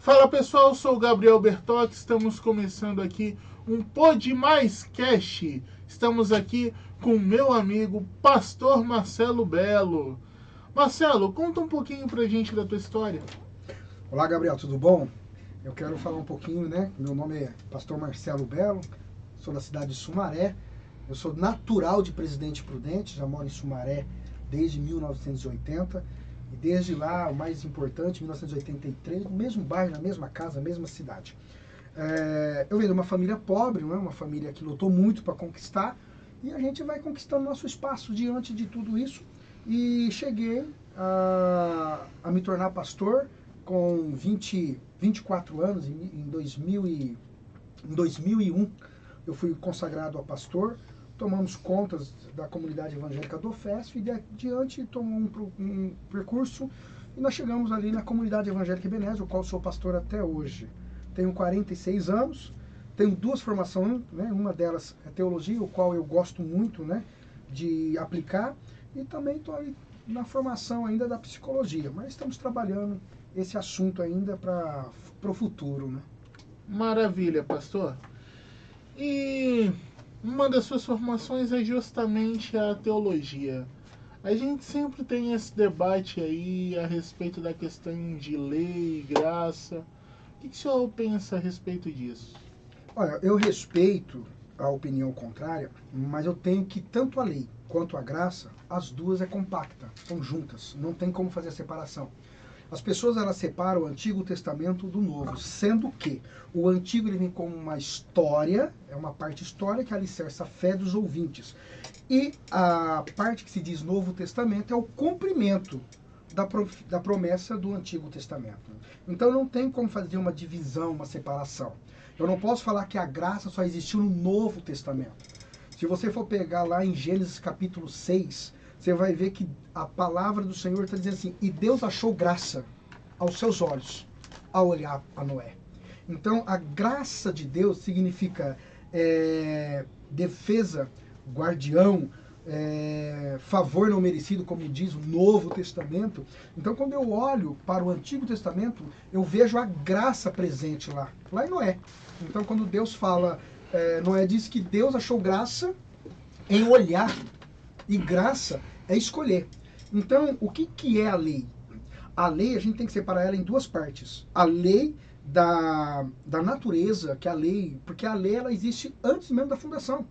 Fala pessoal, eu sou o Gabriel Bertotti, estamos começando aqui um Pod Mais Cast. Estamos aqui com o meu amigo Pastor Marcelo Belo. Marcelo, conta um pouquinho pra gente da tua história. Olá, Gabriel, tudo bom? Eu quero falar um pouquinho, né? Meu nome é Pastor Marcelo Belo, sou da cidade de Sumaré. Eu sou natural de Presidente Prudente, já moro em Sumaré desde 1980. E desde lá, o mais importante, 1983, no mesmo bairro, na mesma casa, na mesma cidade. Eu venho de uma família pobre, não é? Uma família que lutou muito para conquistar, e a gente vai conquistando nosso espaço diante de tudo isso. E cheguei a me tornar pastor com 24 anos, em 2001. Eu fui consagrado a pastor. Tomamos contas da comunidade evangélica do OFESF e de adiante tomamos um percurso e nós chegamos ali na comunidade evangélica Ebenezer, o qual sou pastor até hoje. Tenho 46 anos, tenho duas formações, né? Uma delas é teologia, o qual eu gosto muito, né, de aplicar, e também estou aí na formação ainda da psicologia, mas estamos trabalhando esse assunto ainda para o futuro, né? Maravilha, pastor. E uma das suas formações é justamente a teologia. A gente sempre tem esse debate aí a respeito da questão de lei e graça. O que o senhor pensa a respeito disso? Olha, eu respeito a opinião contrária, mas eu tenho que tanto a lei quanto a graça, as duas é compacta, são juntas, não tem como fazer a separação. As pessoas elas separam o Antigo Testamento do Novo, sendo que o Antigo ele vem como uma história, é uma parte histórica que alicerça a fé dos ouvintes. E a parte que se diz Novo Testamento é o cumprimento da promessa do Antigo Testamento. Então não tem como fazer uma divisão, uma separação. Eu não posso falar que a graça só existiu no Novo Testamento. Se você for pegar lá em Gênesis capítulo 6, você vai ver que a palavra do Senhor está dizendo assim: e Deus achou graça aos seus olhos ao olhar a Noé. Então a graça de Deus significa defesa, guardião, favor não merecido, como diz o Novo Testamento. Então quando eu olho para o Antigo Testamento, eu vejo a graça presente lá em Noé. Então quando Deus fala, Noé diz que Deus achou graça em olhar, e graça é escolher. Então, o que é a lei? A lei, a gente tem que separar ela em duas partes. A lei da natureza, que é a lei, porque a lei ela existe antes mesmo da fundação.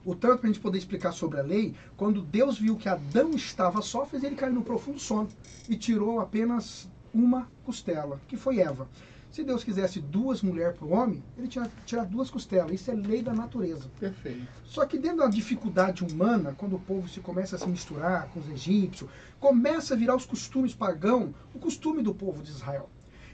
O tanto para a gente poder explicar sobre a lei, quando Deus viu que Adão estava só, fez ele cair no profundo sono e tirou apenas uma costela, que foi Eva. Se Deus quisesse duas mulheres para o homem, ele tinha tirado duas costelas. Isso é lei da natureza. Perfeito. Só que dentro da dificuldade humana, quando o povo começa a se misturar com os egípcios, começa a virar os costumes pagãos, o costume do povo de Israel.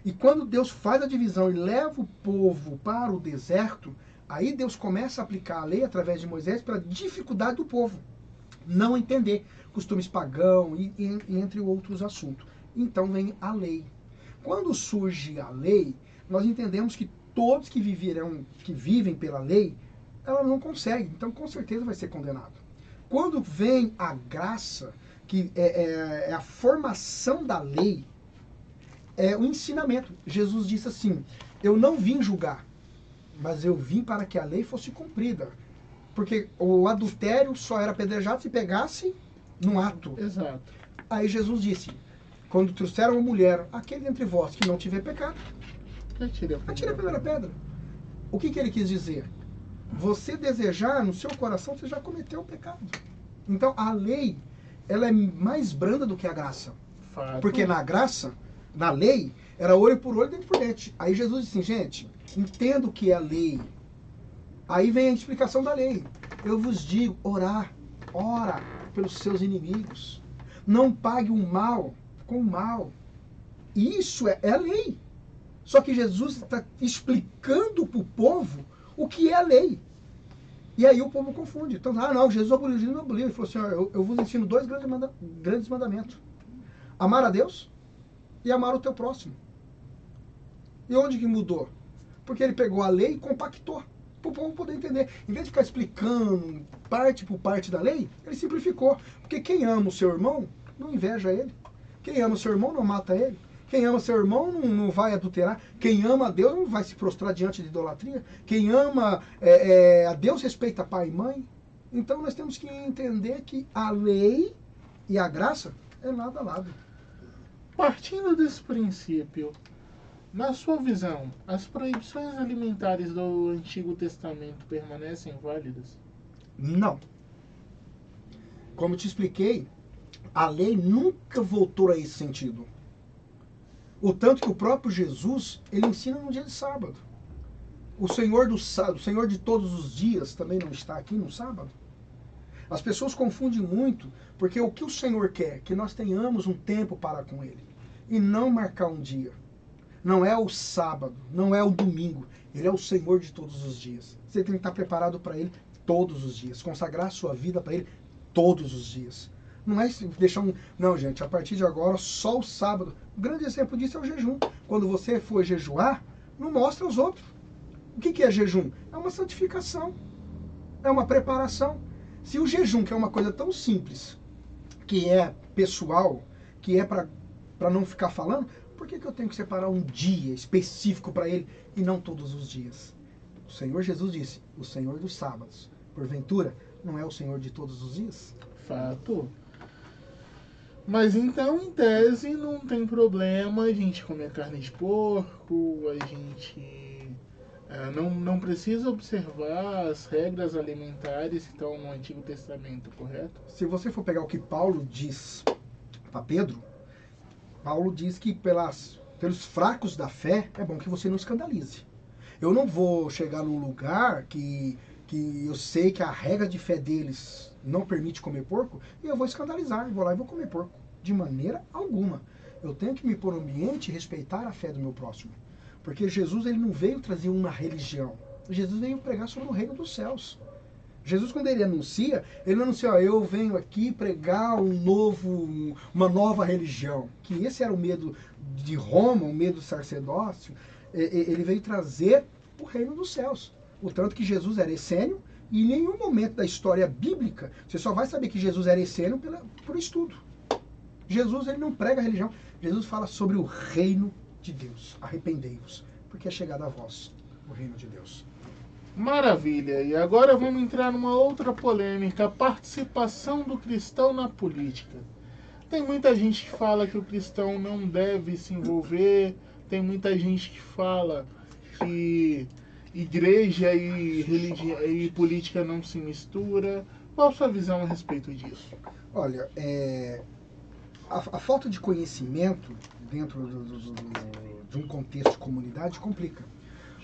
E quando Deus faz a divisão e leva o povo para o deserto, aí Deus começa a aplicar a lei através de Moisés pela dificuldade do povo não entender costumes pagãos e entre outros assuntos. Então vem a lei. Quando surge a lei, nós entendemos que todos que vivem pela lei, ela não consegue, então com certeza vai ser condenado. Quando vem a graça, que é a formação da lei, é o ensinamento. Jesus disse assim: eu não vim julgar, mas eu vim para que a lei fosse cumprida. Porque o adultério só era apedrejado se pegasse num ato. Exato. Aí Jesus disse, quando trouxeram uma mulher, aquele entre vós que não tiver pecado, atire a primeira pedra. O que ele quis dizer? Você desejar no seu coração, você já cometeu o pecado. Então a lei, ela é mais branda do que a graça. Fato. Porque na graça, na lei, era olho por olho, dente por dente. Aí Jesus disse assim, gente, entenda o que é a lei. Aí vem a explicação da lei. Eu vos digo, ora pelos seus inimigos. Não pague o mal com o mal. Isso é a lei. Só que Jesus está explicando para o povo o que é a lei. E aí o povo confunde. Então, não, Jesus aboliu, não aboliu. Ele falou assim, eu vos ensino dois grandes mandamentos. Amar a Deus e amar o teu próximo. E onde que mudou? Porque ele pegou a lei e compactou, para o povo poder entender. Em vez de ficar explicando parte por parte da lei, ele simplificou. Porque quem ama o seu irmão, não inveja ele. Quem ama o seu irmão, não mata ele. Quem ama seu irmão não vai adulterar. Quem ama a Deus não vai se prostrar diante de idolatria. Quem ama a Deus respeita pai e mãe. Então nós temos que entender que a lei e a graça é lado a lado. Partindo desse princípio, na sua visão, as proibições alimentares do Antigo Testamento permanecem válidas? Não. Como eu te expliquei, a lei nunca voltou a esse sentido. O tanto que o próprio Jesus, ele ensina no dia de sábado. O Senhor de todos os dias também não está aqui no sábado. As pessoas confundem muito, porque o que o Senhor quer? Que nós tenhamos um tempo para com Ele. E não marcar um dia. Não é o sábado, não é o domingo. Ele é o Senhor de todos os dias. Você tem que estar preparado para Ele todos os dias. Consagrar a sua vida para Ele todos os dias. Não é deixar um... Não, gente, a partir de agora, só o sábado. Um grande exemplo disso é o jejum. Quando você for jejuar, não mostra aos outros. O que é jejum? É uma santificação. É uma preparação. Se o jejum, que é uma coisa tão simples, que é pessoal, que é para não ficar falando, por que eu tenho que separar um dia específico para ele e não todos os dias? O Senhor Jesus disse, o Senhor dos sábados. Porventura, não é o Senhor de todos os dias? Fato. Mas então, em tese, não tem problema a gente comer carne de porco, a gente não precisa observar as regras alimentares que estão no Antigo Testamento, correto? Se você for pegar o que Paulo diz para Pedro, Paulo diz que pelos fracos da fé, é bom que você não escandalize. Eu não vou chegar num lugar que eu sei que a regra de fé deles não permite comer porco, e eu vou escandalizar, vou lá e vou comer porco. De maneira alguma. Eu tenho que me pôr no ambiente e respeitar a fé do meu próximo. Porque Jesus, ele não veio trazer uma religião. Jesus veio pregar sobre o reino dos céus. Jesus, quando ele anuncia, ele não anuncia, ó, eu venho aqui pregar uma nova religião. Que esse era o medo de Roma, o medo do sacerdócio. Ele veio trazer o reino dos céus. O tanto que Jesus era essênio, e em nenhum momento da história bíblica, você só vai saber que Jesus era essênio por estudo. Jesus, ele não prega a religião. Jesus fala sobre o reino de Deus. Arrependei-vos, porque é chegado a vós o reino de Deus. Maravilha. E agora vamos entrar numa outra polêmica, a participação do cristão na política. Tem muita gente que fala que o cristão não deve se envolver, tem muita gente que fala que igreja e política não se mistura. Qual a sua visão a respeito disso? Olha, a falta de conhecimento dentro de um contexto de comunidade complica.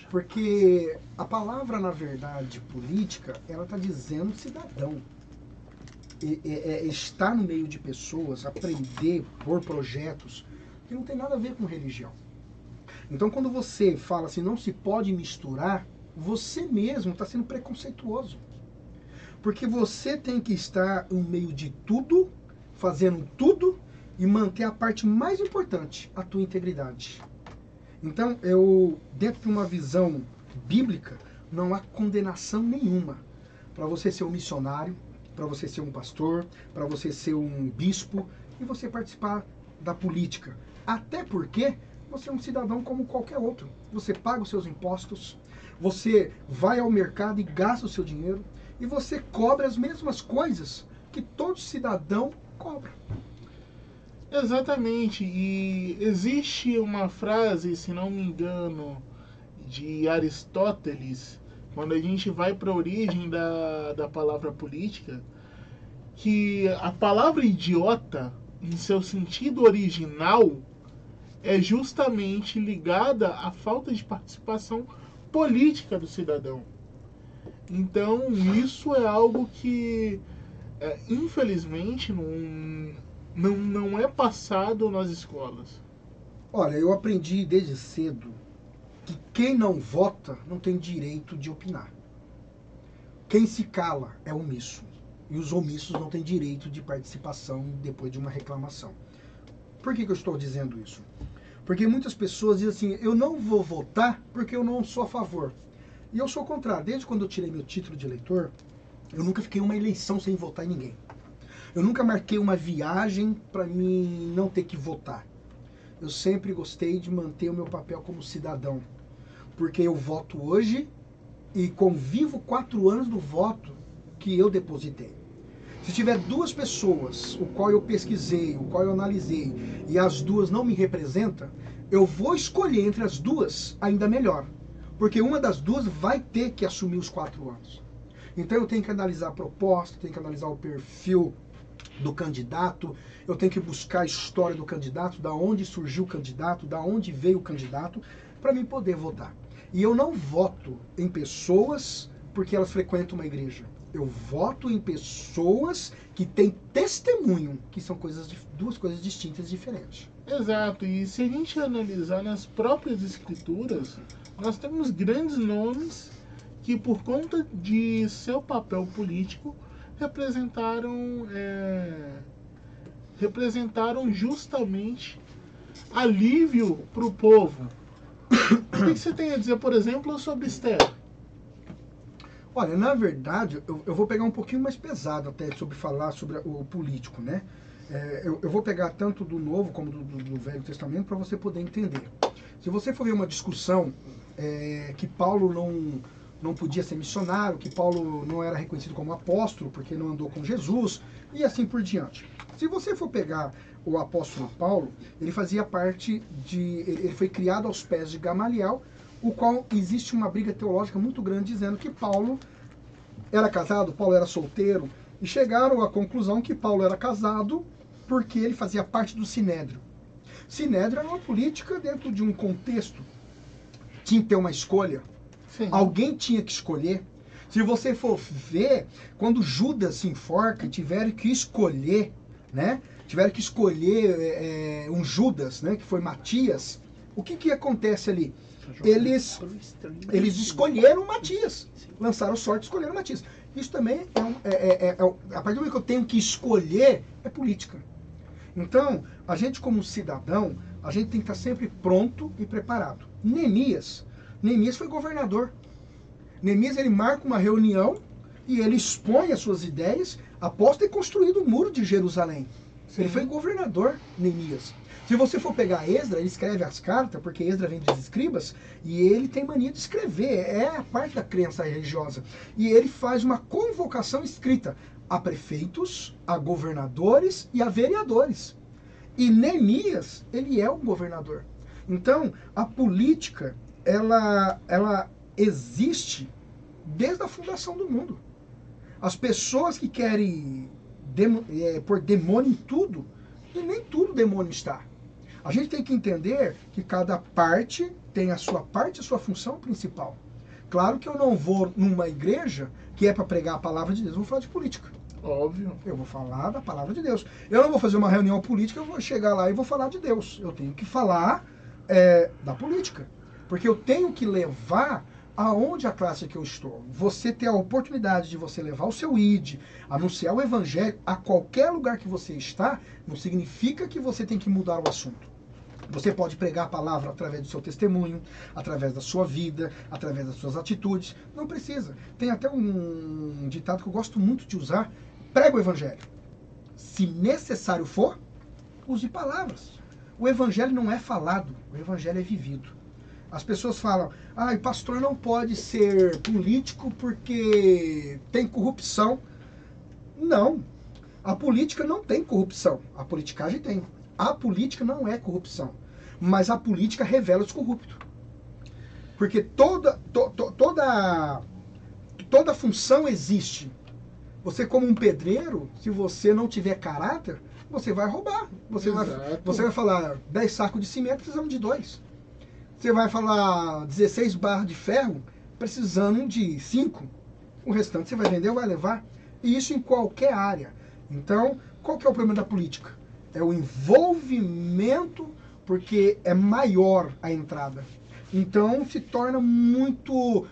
Porque a palavra, na verdade, política, ela está dizendo cidadão. Estar no meio de pessoas, aprender por projetos, que não tem nada a ver com religião. Então, quando você fala assim, não se pode misturar, você mesmo está sendo preconceituoso. Porque você tem que estar no meio de tudo, fazendo tudo, e manter a parte mais importante, a tua integridade. Então, dentro de uma visão bíblica, não há condenação nenhuma para você ser um missionário, para você ser um pastor, para você ser um bispo e você participar da política. Até porque você é um cidadão como qualquer outro. Você paga os seus impostos, você vai ao mercado e gasta o seu dinheiro e você cobra as mesmas coisas que todo cidadão cobra. Exatamente, e existe uma frase, se não me engano, de Aristóteles, quando a gente vai para a origem da palavra política, que a palavra idiota, em seu sentido original, é justamente ligada à falta de participação política do cidadão. Então, isso é algo que, infelizmente, não é passado nas escolas. Olha, eu aprendi desde cedo que quem não vota não tem direito de opinar. Quem se cala é omisso. E os omissos não têm direito de participação depois de uma reclamação. Por que eu estou dizendo isso? Porque muitas pessoas dizem assim, eu não vou votar porque eu não sou a favor. E eu sou o contrário. Desde quando eu tirei meu título de eleitor, eu nunca fiquei uma eleição sem votar em ninguém. Eu nunca marquei uma viagem para mim não ter que votar. eu sempre gostei de manter o meu papel como cidadão. Porque eu voto hoje e convivo 4 anos do voto que eu depositei. Se tiver 2 pessoas, o qual eu pesquisei, o qual eu analisei, e as 2 não me representam, eu vou escolher entre as 2 ainda melhor. Porque uma das 2 vai ter que assumir os 4 anos. Então eu tenho que analisar a proposta, tenho que analisar o perfil do candidato, eu tenho que buscar a história do candidato, da onde surgiu o candidato, da onde veio o candidato, para mim poder votar. E eu não voto em pessoas porque elas frequentam uma igreja. Eu voto em pessoas que têm testemunho, que são 2 coisas distintas e diferentes. Exato, e se a gente analisar nas próprias escrituras, nós temos grandes nomes que, por conta de seu papel político, representaram justamente alívio para o povo. O que você tem a dizer, por exemplo, sobre Esther? Olha, na verdade, eu vou pegar um pouquinho mais pesado até sobre falar sobre o político, né? Eu vou pegar tanto do Novo como do Velho Testamento para você poder entender. Se você for ver uma discussão que Paulo não podia ser missionário, que Paulo não era reconhecido como apóstolo porque não andou com Jesus e assim por diante. Se você for pegar o apóstolo Paulo, ele fazia parte ele foi criado aos pés de Gamaliel, o qual existe uma briga teológica muito grande dizendo que Paulo era casado, Paulo era solteiro, e chegaram à conclusão que Paulo era casado porque ele fazia parte do Sinédrio. Sinédrio era uma política dentro de um contexto, tinha que ter uma escolha. Sim. Alguém tinha que escolher. Se você for ver, quando Judas se enforca, tiveram que escolher, né? Tiveram que escolher um Judas, né? Que foi Matias. O que acontece ali? Eles escolheram Matias. Lançaram sorte e escolheram Matias. Isso também a partir do momento que eu tenho que escolher, é política. Então, a gente como cidadão, a gente tem que estar sempre pronto e preparado. Neemias foi governador. Neemias, ele marca uma reunião e ele expõe as suas ideias após ter construído o muro de Jerusalém. Sim. Ele foi governador, Neemias. Se você for pegar Esdra, ele escreve as cartas, porque Esdra vem dos escribas, e ele tem mania de escrever, é a parte da crença religiosa. E ele faz uma convocação escrita a prefeitos, a governadores e a vereadores. E Neemias, ele é o governador. Então, a política, ela existe desde a fundação do mundo. As pessoas que querem pôr demônio em tudo, e nem tudo demônio está. A gente tem que entender que cada parte tem a sua função principal. Claro que eu não vou numa igreja que é para pregar a palavra de Deus, eu vou falar de política. Óbvio. Eu vou falar da palavra de Deus. Eu não vou fazer uma reunião política, eu vou chegar lá e vou falar de Deus. Eu tenho que falar da política. Porque eu tenho que levar aonde a classe que eu estou. Você ter a oportunidade de você levar o seu ID, anunciar o evangelho a qualquer lugar que você está, não significa que você tem que mudar o assunto. Você pode pregar a palavra através do seu testemunho, através da sua vida, através das suas atitudes. Não precisa. Tem até um ditado que eu gosto muito de usar. Prega o evangelho. Se necessário for, use palavras. O evangelho não é falado, o evangelho é vivido. As pessoas falam, o pastor não pode ser político porque tem corrupção. Não. A política não tem corrupção. A politicagem tem. A política não é corrupção, mas a política revela os corruptos. Porque toda função existe. Você como um pedreiro, se você não tiver caráter, você vai roubar. Você vai falar 10 sacos de cimento, precisamos de 2. Você vai falar 16 barras de ferro, precisando de 5. O restante você vai vender ou vai levar. E isso em qualquer área. Então, qual que é o problema da política? É o envolvimento, porque é maior a entrada. Então se torna muito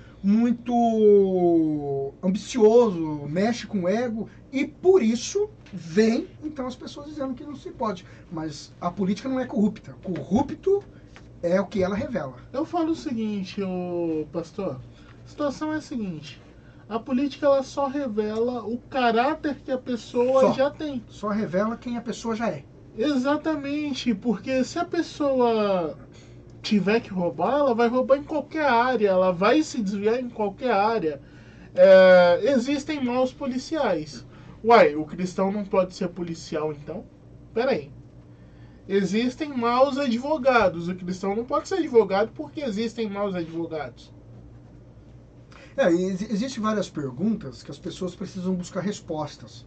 ambicioso, mexe com o ego, e por isso vem então as pessoas dizendo que não se pode. Mas a política não é corrupta. Corrupto é o que ela revela. Eu falo o seguinte, pastor, a situação é a seguinte: a política ela só revela o caráter que a pessoa já tem. Só revela quem a pessoa já é. Exatamente, porque se a pessoa tiver que roubar, ela vai roubar em qualquer área, ela vai se desviar em qualquer área. Existem maus policiais. Uai, o cristão não pode ser policial então? Peraí. Existem maus advogados. O cristão não pode ser advogado porque existem maus advogados. Existem várias perguntas que as pessoas precisam buscar respostas.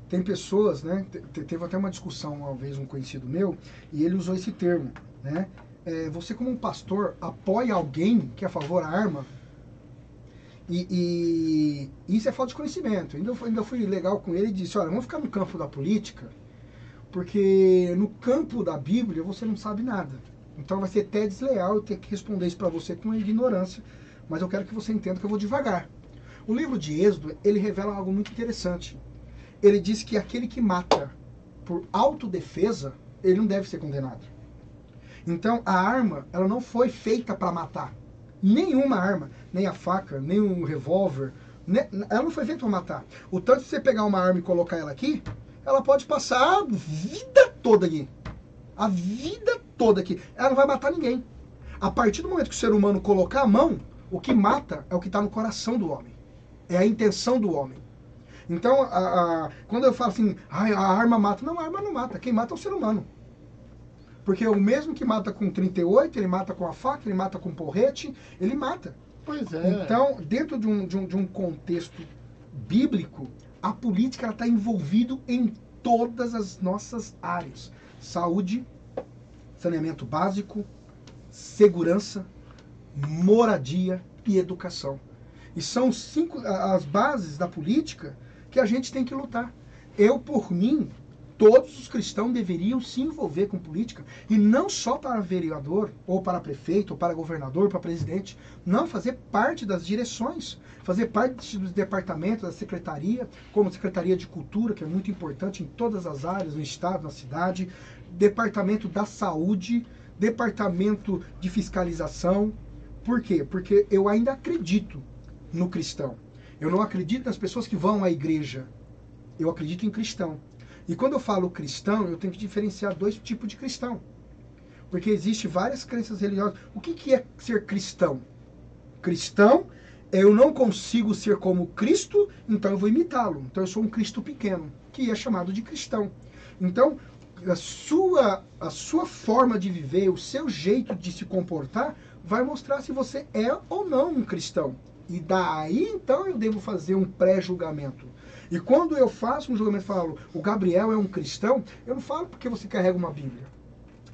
Tem pessoas, né? Teve até uma discussão uma vez, um conhecido meu, e ele usou esse termo, né? Você como um pastor apoia alguém que é a favor da arma? E isso é falta de conhecimento. Ainda fui legal com ele e disse, olha, vamos ficar no campo da política, porque no campo da Bíblia você não sabe nada. Então vai ser até desleal eu ter que responder isso para você com ignorância, mas eu quero que você entenda que eu vou devagar. O livro de Êxodo, ele revela algo muito interessante. Ele diz que aquele que mata por autodefesa, ele não deve ser condenado. Então a arma, ela não foi feita para matar. Nenhuma arma, nem a faca, nem um revólver, ela não foi feita para matar. O tanto de você pegar uma arma e colocar ela aqui, ela pode passar a vida toda aqui. A vida toda aqui. Ela não vai matar ninguém. A partir do momento que o ser humano colocar a mão, o que mata é o que está no coração do homem. É a intenção do homem. Então, quando eu falo assim, a arma mata. Não, a arma não mata. Quem mata é o ser humano. Porque o mesmo que mata com 38, ele mata com a faca, ele mata com porrete, ele mata. Pois é. Então, dentro de um contexto bíblico, a política está envolvida em todas as nossas áreas. Saúde, saneamento básico, segurança, moradia e educação. E são as bases da política que a gente tem que lutar. Eu, por mim, todos os cristãos deveriam se envolver com política, e não só para vereador, ou para prefeito, ou para governador, ou para presidente, não, fazer parte das direções, fazer parte dos departamentos, da secretaria, como Secretaria de Cultura, que é muito importante em todas as áreas, no estado, na cidade, departamento da saúde, departamento de fiscalização. Por quê? Porque eu ainda acredito no cristão. Eu não acredito nas pessoas que vão à igreja. Eu acredito em cristão. E quando eu falo cristão, eu tenho que diferenciar dois tipos de cristão. Porque existem várias crenças religiosas. O que é ser cristão? Cristão é eu não consigo ser como Cristo, então eu vou imitá-lo. Então eu sou um Cristo pequeno, que é chamado de cristão. Então, a sua forma de viver, o seu jeito de se comportar, vai mostrar se você é ou não um cristão. E daí, então, eu devo fazer um pré-julgamento. E quando eu faço um julgamento e falo, o Gabriel é um cristão, eu não falo porque você carrega uma Bíblia.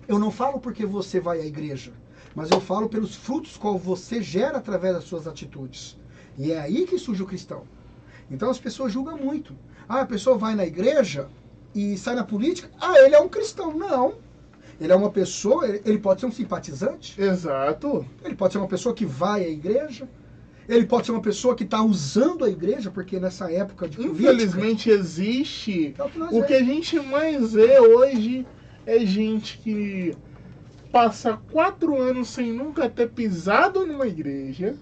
Eu não falo porque você vai à igreja. Mas eu falo pelos frutos que você gera através das suas atitudes. E é aí que surge o cristão. Então as pessoas julgam muito. A pessoa vai na igreja e sai na política, ele é um cristão. Não. Ele é uma pessoa, ele pode ser um simpatizante. Exato. Ele pode ser uma pessoa que vai à igreja. Ele pode ser uma pessoa que está usando a igreja, porque nessa época de política... Infelizmente existe. O que a gente mais vê hoje é gente que passa 4 anos sem nunca ter pisado numa igreja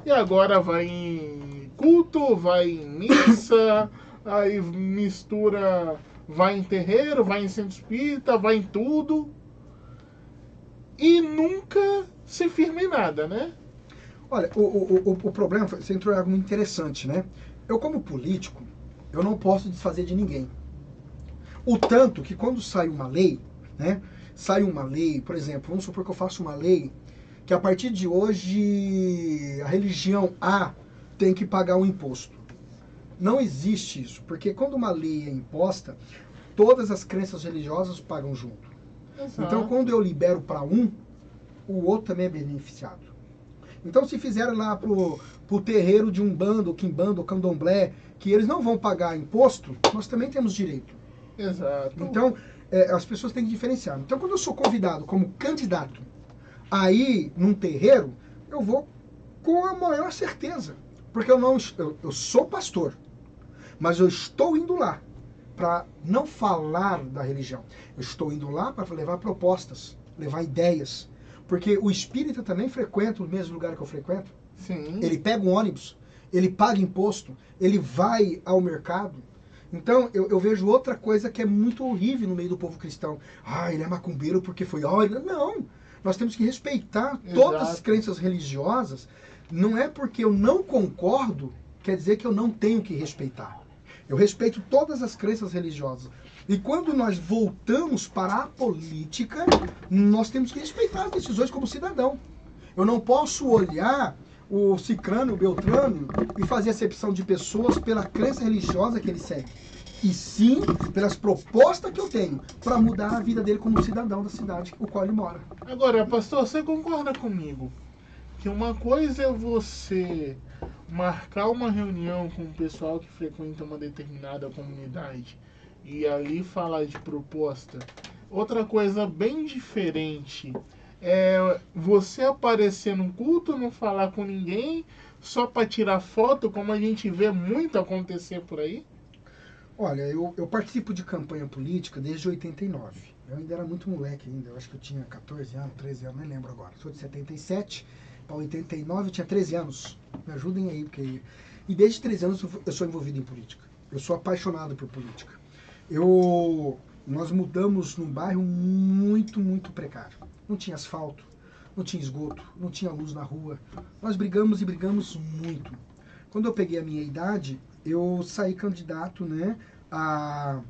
e agora vai em culto, vai em missa, aí mistura, vai em terreiro, vai em centro espírita, vai em tudo e nunca se firma em nada, né? Olha, o problema, você entrou em algo muito interessante, né? Eu, como político, eu não posso desfazer de ninguém. O tanto que quando sai uma lei, né? Sai uma lei, por exemplo, vamos supor que eu faço uma lei que a partir de hoje a religião A tem que pagar um imposto. Não existe isso, porque quando uma lei é imposta, todas as crenças religiosas pagam junto. Exato. Então, quando eu libero para um, o outro também é beneficiado. Então, se fizerem lá pro terreiro de Umbanda, Quimbanda, Candomblé, que eles não vão pagar imposto, nós também temos direito. Exato. Então, as pessoas têm que diferenciar. Então, quando eu sou convidado como candidato a ir num terreiro, eu vou com a maior certeza. Porque eu sou pastor, mas eu estou indo lá para não falar da religião. Eu estou indo lá para levar propostas, levar ideias. Porque o espírita também frequenta o mesmo lugar que eu frequento. Sim. Ele pega um ônibus, ele paga imposto, ele vai ao mercado. Então, eu vejo outra coisa que é muito horrível no meio do povo cristão. Ah, ele é macumbeiro porque foi... Oh, não! Nós temos que respeitar todas as crenças religiosas. Não é porque eu não concordo, quer dizer que eu não tenho que respeitar. Eu respeito todas as crenças religiosas. E quando nós voltamos para a política, nós temos que respeitar as decisões como cidadão. Eu não posso olhar o cicrano, o beltrano, e fazer acepção de pessoas pela crença religiosa que ele segue. E sim pelas propostas que eu tenho para mudar a vida dele como cidadão da cidade no qual ele mora. Agora, pastor, você concorda comigo que uma coisa é você marcar uma reunião com o pessoal que frequenta uma determinada comunidade e ali falar de proposta? Outra coisa bem diferente é você aparecer no culto, não falar com ninguém, só para tirar foto, como a gente vê muito acontecer por aí? Olha, eu participo de campanha política desde 89. Eu ainda era muito moleque ainda, eu acho que eu tinha 14 anos, 13 anos, nem lembro agora. Sou de 77 para 89, eu tinha 13 anos. Me ajudem aí, porque... E desde 13 anos eu sou envolvido em política. Eu sou apaixonado por política. Nós mudamos num bairro muito, muito precário. Não tinha asfalto, não tinha esgoto, não tinha luz na rua. Nós brigamos e brigamos muito. Quando eu peguei a minha idade, eu saí candidato, né, à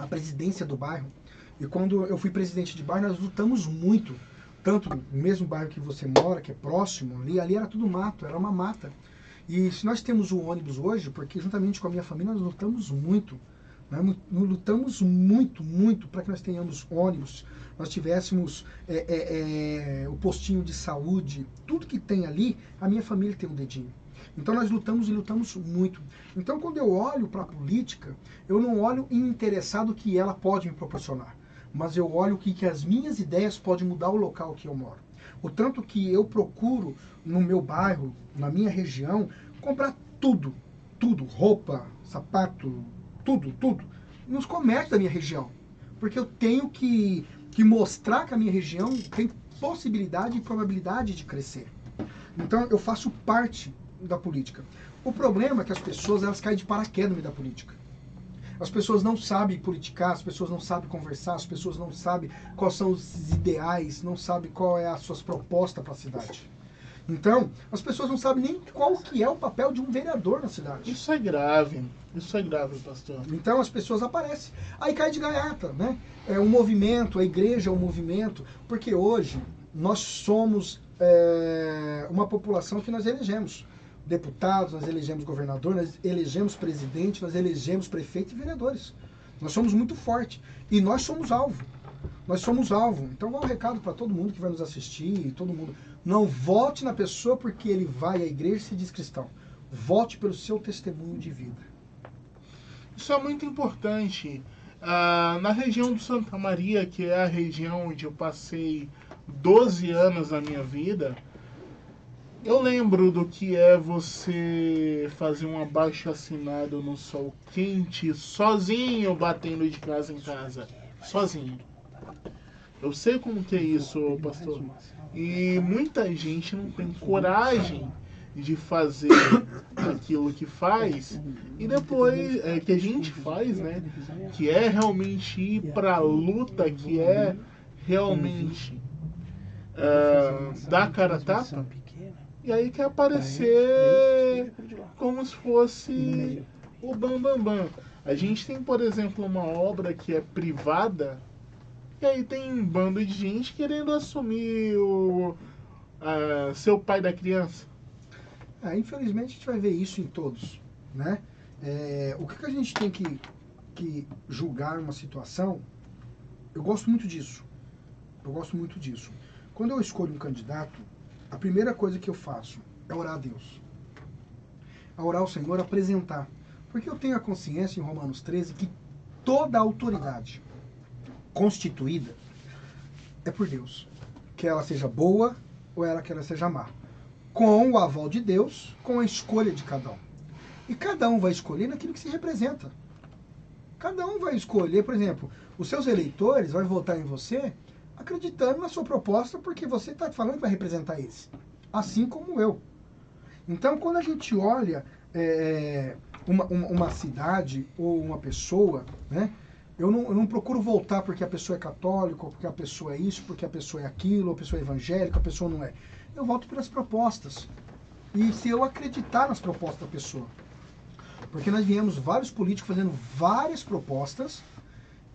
presidência do bairro. E quando eu fui presidente de bairro, nós lutamos muito. Tanto no mesmo bairro que você mora, que é próximo, ali era tudo mato, era uma mata. E se nós temos o ônibus hoje, porque juntamente com a minha família nós lutamos muito. Nós lutamos muito, muito para que nós tenhamos ônibus, nós tivéssemos o postinho de saúde, tudo que tem ali, a minha família tem um dedinho. Então nós lutamos e lutamos muito. Então quando eu olho para a política, eu não olho interessado que ela pode me proporcionar, mas eu olho que as minhas ideias podem mudar o local que eu moro. O tanto que eu procuro no meu bairro, na minha região, comprar tudo, roupa, sapato, tudo, nos comércios da minha região. Porque eu tenho que mostrar que a minha região tem possibilidade e probabilidade de crescer. Então eu faço parte da política. O problema é que as pessoas elas caem de paraquedas no meio da política. As pessoas não sabem politicar, as pessoas não sabem conversar, as pessoas não sabem quais são os ideais, não sabem qual é as suas propostas para a cidade. Então, as pessoas não sabem nem qual que é o papel de um vereador na cidade. Isso é grave, pastor. Então as pessoas aparecem. Aí cai de gaiata, né? É um movimento, a igreja é um movimento, porque hoje nós somos uma população que nós elegemos deputados, nós elegemos governador, nós elegemos presidente, nós elegemos prefeito e vereadores. Nós somos muito fortes e nós somos alvo. Nós somos alvo. Então vai um recado para todo mundo que vai nos assistir, todo mundo. Não vote na pessoa porque ele vai à igreja e se diz cristão. Vote pelo seu testemunho de vida. Isso é muito importante. Na região do Santa Maria, que é a região onde eu passei 12 anos da minha vida, eu lembro do que é você fazer um abaixo-assinado no sol quente, sozinho, batendo de casa em casa. Sozinho. Eu sei como que é isso, pastor. E muita gente não tem coragem de fazer aquilo que faz e depois que a gente faz, né? Que é realmente ir pra luta, que é realmente dar cara a tapa. E aí quer aparecer como se fosse o bambambam. A gente tem, por exemplo, uma obra que é privada. E aí tem um bando de gente querendo assumir ser o pai da criança. Infelizmente a gente vai ver isso em todos, né? O que a gente tem que julgar uma situação, eu gosto muito disso. Quando eu escolho um candidato, a primeira coisa que eu faço é orar a Deus. A orar ao Senhor, apresentar. Porque eu tenho a consciência em Romanos 13 que toda a autoridade constituída é por Deus. Que ela seja boa ou que ela seja má. Com o aval de Deus, com a escolha de cada um. E cada um vai escolher naquilo que se representa. Cada um vai escolher, por exemplo, os seus eleitores vão votar em você acreditando na sua proposta porque você está falando que vai representar eles. Assim como eu. Então, quando a gente olha uma cidade ou uma pessoa, né? Eu não procuro voltar porque a pessoa é católica, ou porque a pessoa é isso, porque a pessoa é aquilo, ou a pessoa é evangélica, a pessoa não é. Eu volto pelas propostas. E se eu acreditar nas propostas da pessoa. Porque nós viemos vários políticos fazendo várias propostas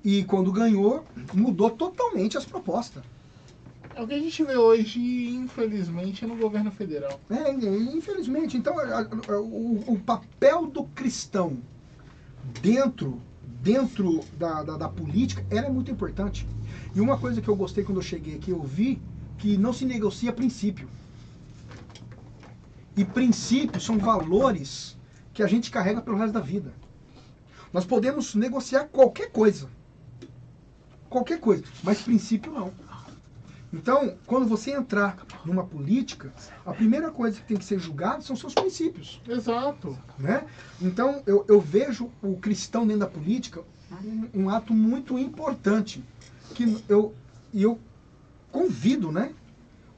e quando ganhou, mudou totalmente as propostas. É o que a gente vê hoje, infelizmente, no governo federal. Infelizmente. Então, o papel do cristão dentro da política, ela é muito importante. E uma coisa que eu gostei quando eu cheguei aqui, eu vi que não se negocia princípio. E princípios são valores que a gente carrega pelo resto da vida. Nós podemos negociar qualquer coisa. Qualquer coisa. Mas princípio não. Então, quando você entrar numa política, a primeira coisa que tem que ser julgada são seus princípios. Exato. Né? Então, eu vejo o cristão dentro da política um ato muito importante. Que eu convido, né,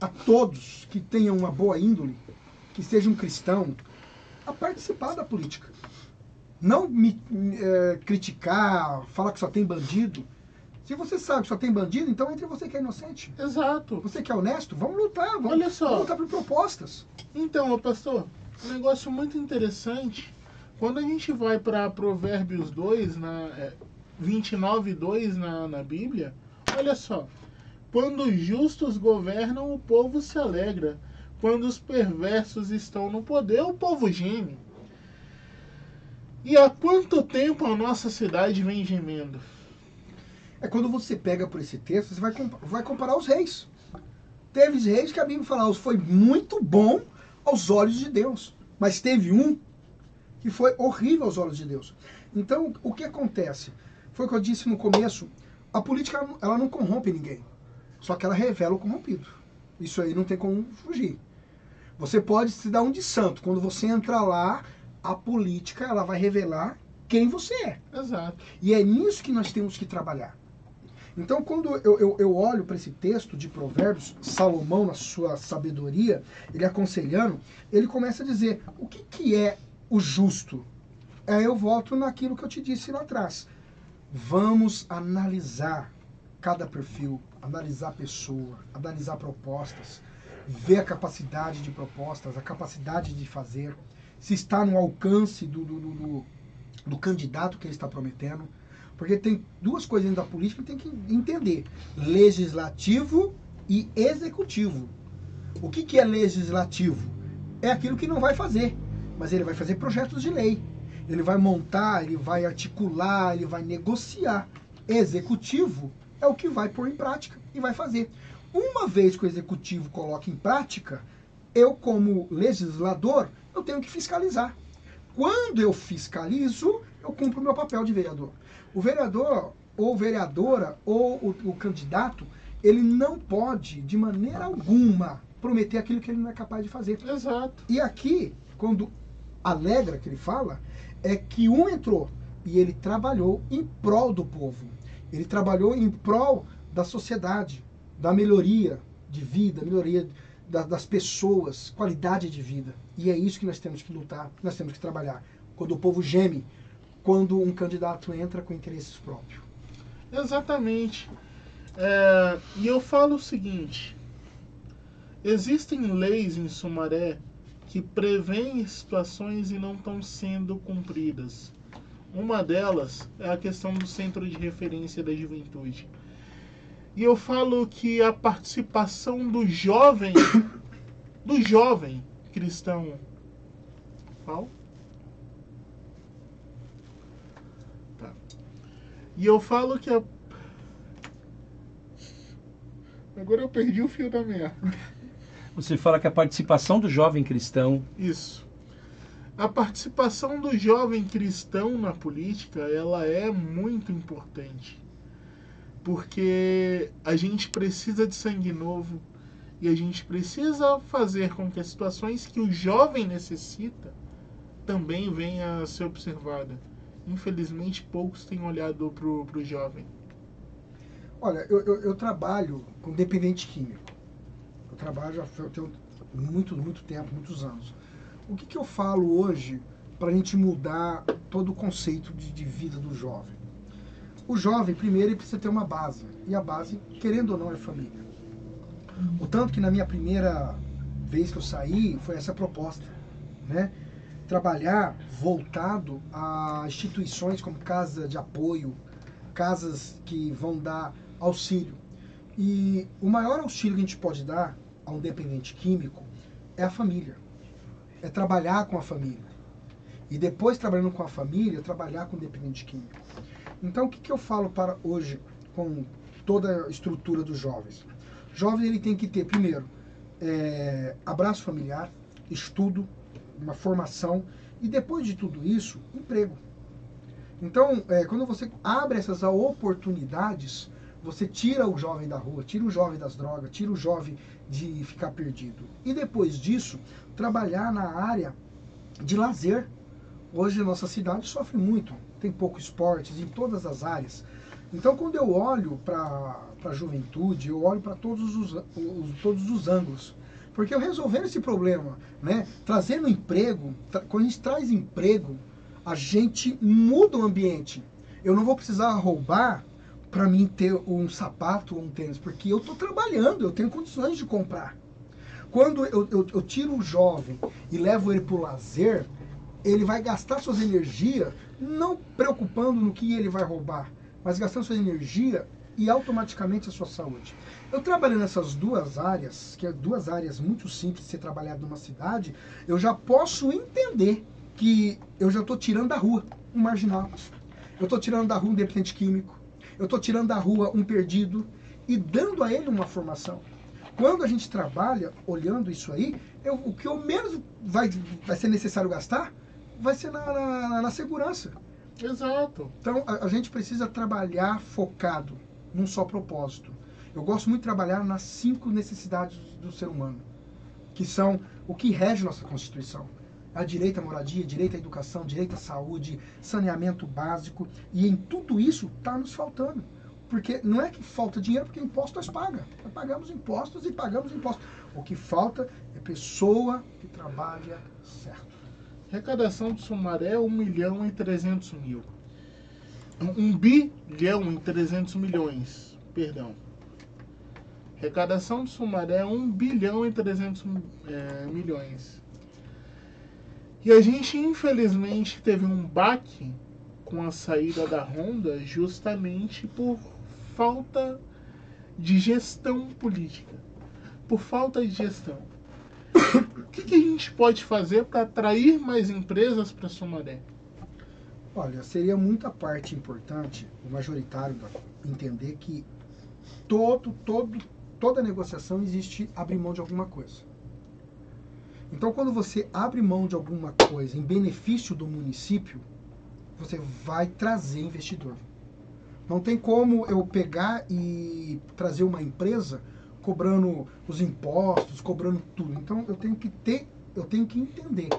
a todos que tenham uma boa índole, que sejam cristão, a participar da política. Não criticar, falar que só tem bandido. Se você sabe que só tem bandido, então entre você que é inocente. Exato. Você que é honesto, vamos lutar. Olha só. Vamos lutar por propostas. Então, pastor, um negócio muito interessante. Quando a gente vai para Provérbios 2, 29:2 na Bíblia, olha só. Quando os justos governam, o povo se alegra. Quando os perversos estão no poder, o povo geme. E há quanto tempo a nossa cidade vem gemendo? É quando você pega por esse texto, você vai comparar os reis. Teve reis que a Bíblia fala, foi muito bom aos olhos de Deus. Mas teve um que foi horrível aos olhos de Deus. Então, o que acontece? Foi o que eu disse no começo, a política ela não corrompe ninguém. Só que ela revela o corrompido. Isso aí não tem como fugir. Você pode se dar um de santo. Quando você entrar lá, a política ela vai revelar quem você é. Exato. E é nisso que nós temos que trabalhar. Então, quando eu olho para esse texto de Provérbios, Salomão, na sua sabedoria, ele aconselhando, ele começa a dizer, o que é o justo? Eu volto naquilo que eu te disse lá atrás. Vamos analisar cada perfil, analisar a pessoa, analisar propostas, ver a capacidade de propostas, a capacidade de fazer, se está no alcance do candidato que ele está prometendo. Porque tem duas coisas dentro da política que tem que entender. Legislativo e executivo. O que é legislativo? É aquilo que não vai fazer. Mas ele vai fazer projetos de lei. Ele vai montar, ele vai articular, ele vai negociar. Executivo é o que vai pôr em prática e vai fazer. Uma vez que o executivo coloca em prática, eu como legislador, eu tenho que fiscalizar. Quando eu fiscalizo, eu cumpro o meu papel de vereador. O vereador, ou vereadora, ou o candidato, ele não pode, de maneira alguma, prometer aquilo que ele não é capaz de fazer. Exato. E aqui, quando alegra que ele fala, é que um entrou e ele trabalhou em prol do povo. Ele trabalhou em prol da sociedade, da melhoria de vida, melhoria das pessoas, qualidade de vida. E é isso que nós temos que lutar, nós temos que trabalhar. Quando o povo geme, quando um candidato entra com interesses próprios. Exatamente. E eu falo o seguinte, existem leis em Sumaré que prevêem situações e não estão sendo cumpridas. Uma delas é a questão do centro de referência da juventude. E eu falo que a participação do jovem cristão... Qual? Tá. E eu falo que Agora eu perdi o fio da meada. Você fala que a participação do jovem cristão... Isso. A participação do jovem cristão na política, ela é muito importante. Porque a gente precisa de sangue novo e a gente precisa fazer com que as situações que o jovem necessita também venha a ser observada. Infelizmente, poucos têm olhado pro jovem. Olha, eu trabalho com dependente químico. Eu trabalho já tenho muito tempo, muitos anos. O que eu falo hoje para a gente mudar todo o conceito de vida do jovem. O jovem, primeiro, ele precisa ter uma base. E a base, querendo ou não, é família. O tanto que na minha primeira vez que eu saí, foi essa proposta, né? Trabalhar voltado a instituições como casa de apoio, casas que vão dar auxílio. E o maior auxílio que a gente pode dar a um dependente químico é a família. É trabalhar com a família. E depois, trabalhando com a família, trabalhar com o dependente químico. Então, o que eu falo para hoje com toda a estrutura dos jovens? O jovem ele tem que ter, primeiro, abraço familiar, estudo, uma formação e, depois de tudo isso, emprego. Então, quando você abre essas oportunidades, você tira o jovem da rua, tira o jovem das drogas, tira o jovem de ficar perdido. E depois disso, trabalhar na área de lazer. Hoje a nossa cidade sofre muito, tem pouco esportes em todas as áreas. Então, quando eu olho para a juventude, eu olho para todos os ângulos. Porque eu resolvendo esse problema, né, trazendo emprego, quando a gente traz emprego, a gente muda o ambiente. Eu não vou precisar roubar para mim ter um sapato ou um tênis, porque eu estou trabalhando, eu tenho condições de comprar. Quando eu tiro o jovem e levo ele para o lazer, ele vai gastar suas energias não preocupando no que ele vai roubar, mas gastando sua energia e automaticamente a sua saúde. Eu trabalhando nessas duas áreas, que é duas áreas muito simples de ser trabalhado numa cidade, eu já posso entender que eu já estou tirando da rua um marginal, eu estou tirando da rua um dependente químico, eu estou tirando da rua um perdido e dando a ele uma formação. Quando a gente trabalha olhando isso aí, o que eu menos vai ser necessário gastar vai ser na segurança. Exato. Então a gente precisa trabalhar focado num só propósito. Eu gosto muito de trabalhar nas 5 necessidades do ser humano, que são o que rege nossa Constituição. A direito à moradia, direito à educação, direito à saúde, saneamento básico. E em tudo isso está nos faltando. Porque não é que falta dinheiro, porque imposto nós pagamos. Nós pagamos impostos e pagamos impostos. O que falta é pessoa que trabalha certo. Arrecadação de Sumaré, 1.300.000. 1.300.000.000, perdão. Arrecadação de Sumaré, 1.300.000.000. E a gente, infelizmente, teve um baque com a saída da Honda justamente por falta de gestão política. Por falta de gestão. O que a gente pode fazer para atrair mais empresas para Sumaré? Olha, seria muita parte importante o majoritário entender que toda negociação existe abrir mão de alguma coisa. Então, quando você abre mão de alguma coisa em benefício do município, você vai trazer investidor. Não tem como eu pegar e trazer uma empresa cobrando os impostos, cobrando tudo. Então, eu tenho que entender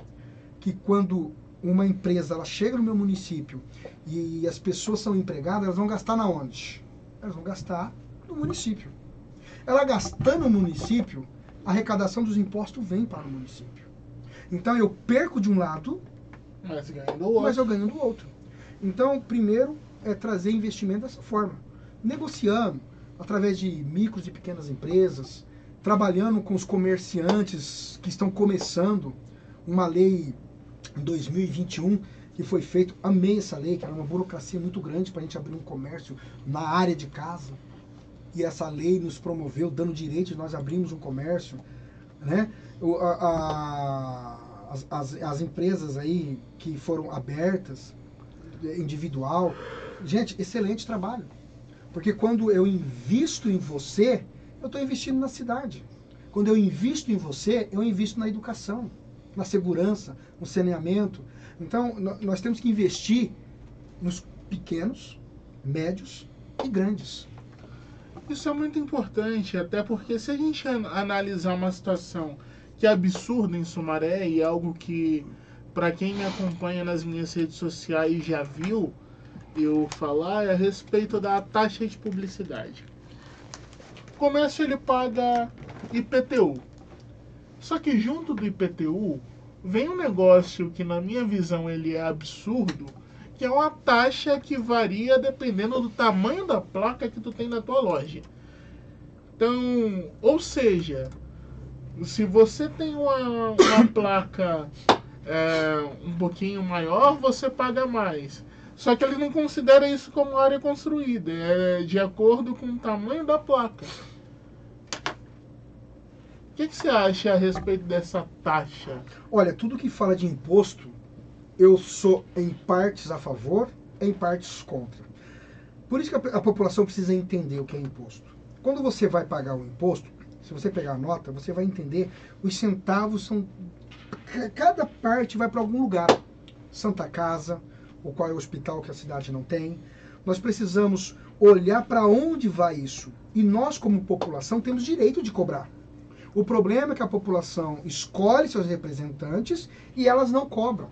que quando uma empresa ela chega no meu município e as pessoas são empregadas, elas vão gastar na onde? Elas vão gastar no município. Ela gastando no município, a arrecadação dos impostos vem para o município. Então eu perco de um lado, Mas ganho do outro. mas eu ganho do outro. Então, primeiro é trazer investimento dessa forma. Negociando através de micros e pequenas empresas, trabalhando com os comerciantes que estão começando. Uma lei em 2021 que foi feita, amei essa lei, que era uma burocracia muito grande para a gente abrir um comércio na área de casa. E essa lei nos promoveu, dando direito de nós abrirmos um comércio, né? As empresas aí que foram abertas, individual, gente, excelente trabalho. Porque quando eu invisto em você, eu estou investindo na cidade. Quando eu invisto em você, eu invisto na educação, na segurança, no saneamento. Então, nós temos que investir nos pequenos, médios e grandes. Isso é muito importante, até porque se a gente analisar uma situação que é absurda em Sumaré e algo que, para quem me acompanha nas minhas redes sociais já viu eu falar, é a respeito da taxa de publicidade. O comércio ele paga IPTU. Só que junto do IPTU vem um negócio que na minha visão ele é absurdo, que é uma taxa que varia dependendo do tamanho da placa que tu tem na tua loja. Então, ou seja, se você tem uma placa um pouquinho maior, você paga mais. Só que ele não considera isso como área construída, é de acordo com o tamanho da placa. O que você acha a respeito dessa taxa? Olha, tudo que fala de imposto, eu sou em partes a favor, em partes contra. Por isso que a população precisa entender o que é imposto. Quando você vai pagar o imposto, se você pegar a nota, você vai entender, os centavos são... Cada parte vai para algum lugar. Santa Casa, o qual é o hospital que a cidade não tem. Nós precisamos olhar para onde vai isso. E nós, como população, temos direito de cobrar. O problema é que a população escolhe seus representantes e elas não cobram.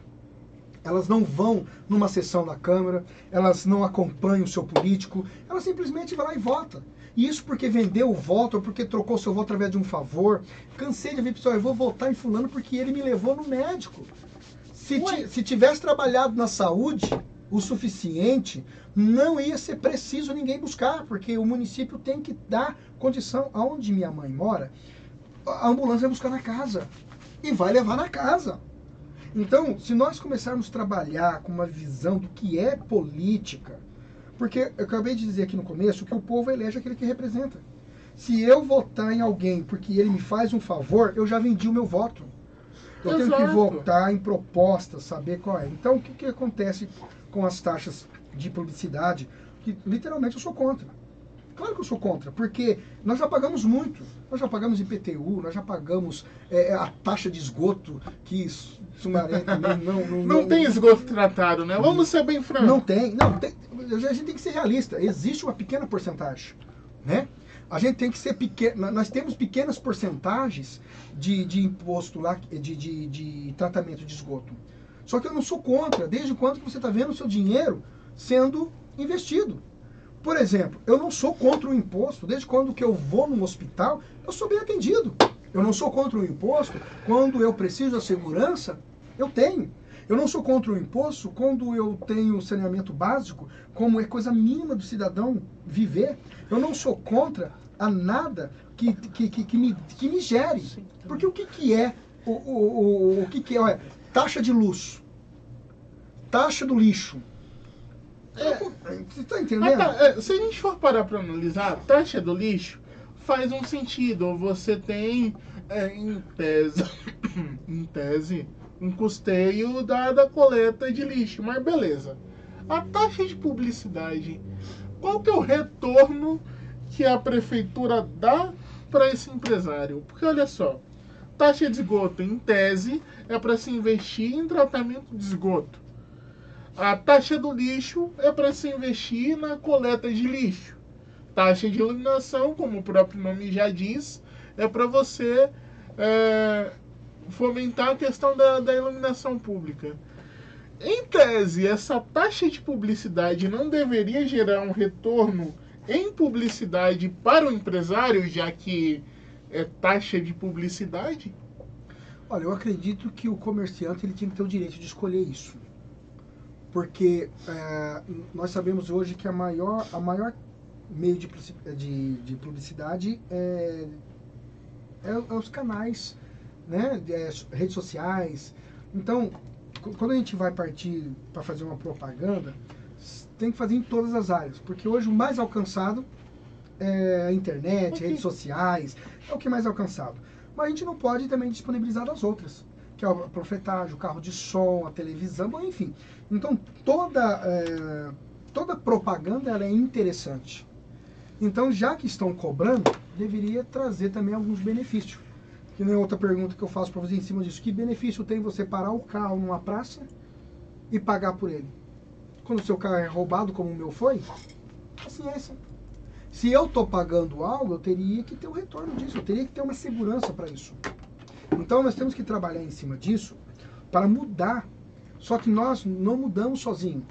Elas não vão numa sessão da Câmara, elas não acompanham o seu político, elas simplesmente vão lá e votam. E isso porque vendeu o voto, ou porque trocou seu voto através de um favor. Cansei de ver pessoal, eu vou votar em fulano porque ele me levou no médico. Se tivesse trabalhado na saúde o suficiente, não ia ser preciso ninguém buscar, porque o município tem que dar condição. Aonde minha mãe mora, a ambulância vai buscar na casa e vai levar na casa. Então, se nós começarmos a trabalhar com uma visão do que é política, porque eu acabei de dizer aqui no começo que o povo elege aquele que representa. Se eu votar em alguém porque ele me faz um favor, eu já vendi o meu voto. Eu tenho que votar em propostas, saber qual é. Então, o que acontece com as taxas de publicidade? Que literalmente eu sou contra. Claro que eu sou contra, porque nós já pagamos muito. Nós já pagamos IPTU, nós já pagamos a taxa de esgoto, que Sumaré também não tem esgoto tratado, né? Vamos ser bem francos. Não tem. A gente tem que ser realista. Existe uma pequena porcentagem, né? A gente tem que ser pequeno. Nós temos pequenas porcentagens de imposto lá, de tratamento de esgoto. Só que eu não sou contra, desde quando que você está vendo o seu dinheiro sendo investido. Por exemplo, eu não sou contra o imposto, desde quando que eu vou num hospital, eu sou bem atendido. Eu não sou contra o imposto, quando eu preciso da segurança, eu tenho. Eu não sou contra o imposto quando eu tenho saneamento básico, como é coisa mínima do cidadão viver. Eu não sou contra a nada que me gere. Porque o que é olha, taxa de luz, taxa do lixo. Você está entendendo? Se a gente for parar para analisar, a taxa do lixo faz um sentido. Você tem, em tese, um custeio da coleta de lixo, mas beleza. A taxa de publicidade, qual que é o retorno que a prefeitura dá para esse empresário? Porque olha só, taxa de esgoto, em tese, é para se investir em tratamento de esgoto. A taxa do lixo é para se investir na coleta de lixo. Taxa de iluminação, como o próprio nome já diz, é para você fomentar a questão da iluminação pública. Em tese, essa taxa de publicidade não deveria gerar um retorno em publicidade para o empresário, já que é taxa de publicidade? Olha, eu acredito que o comerciante ele tinha que ter o direito de escolher isso. Porque nós sabemos hoje que a maior meio de publicidade é os canais, né? Redes sociais. Então, quando a gente vai partir para fazer uma propaganda, tem que fazer em todas as áreas. Porque hoje o mais alcançado é a internet, redes sociais, é o que é mais alcançado. Mas a gente não pode também disponibilizar das outras, que é a profetagem, o carro de som, a televisão, bom, enfim. Então, toda propaganda ela é interessante. Então, já que estão cobrando, deveria trazer também alguns benefícios. Que nem outra pergunta que eu faço para você em cima disso. Que benefício tem você parar o carro numa praça e pagar por ele? Quando o seu carro é roubado, como o meu foi, paciência. Se eu estou pagando algo, eu teria que ter um retorno disso. Eu teria que ter uma segurança para isso. Então, nós temos que trabalhar em cima disso para mudar. Só que nós não mudamos sozinhos.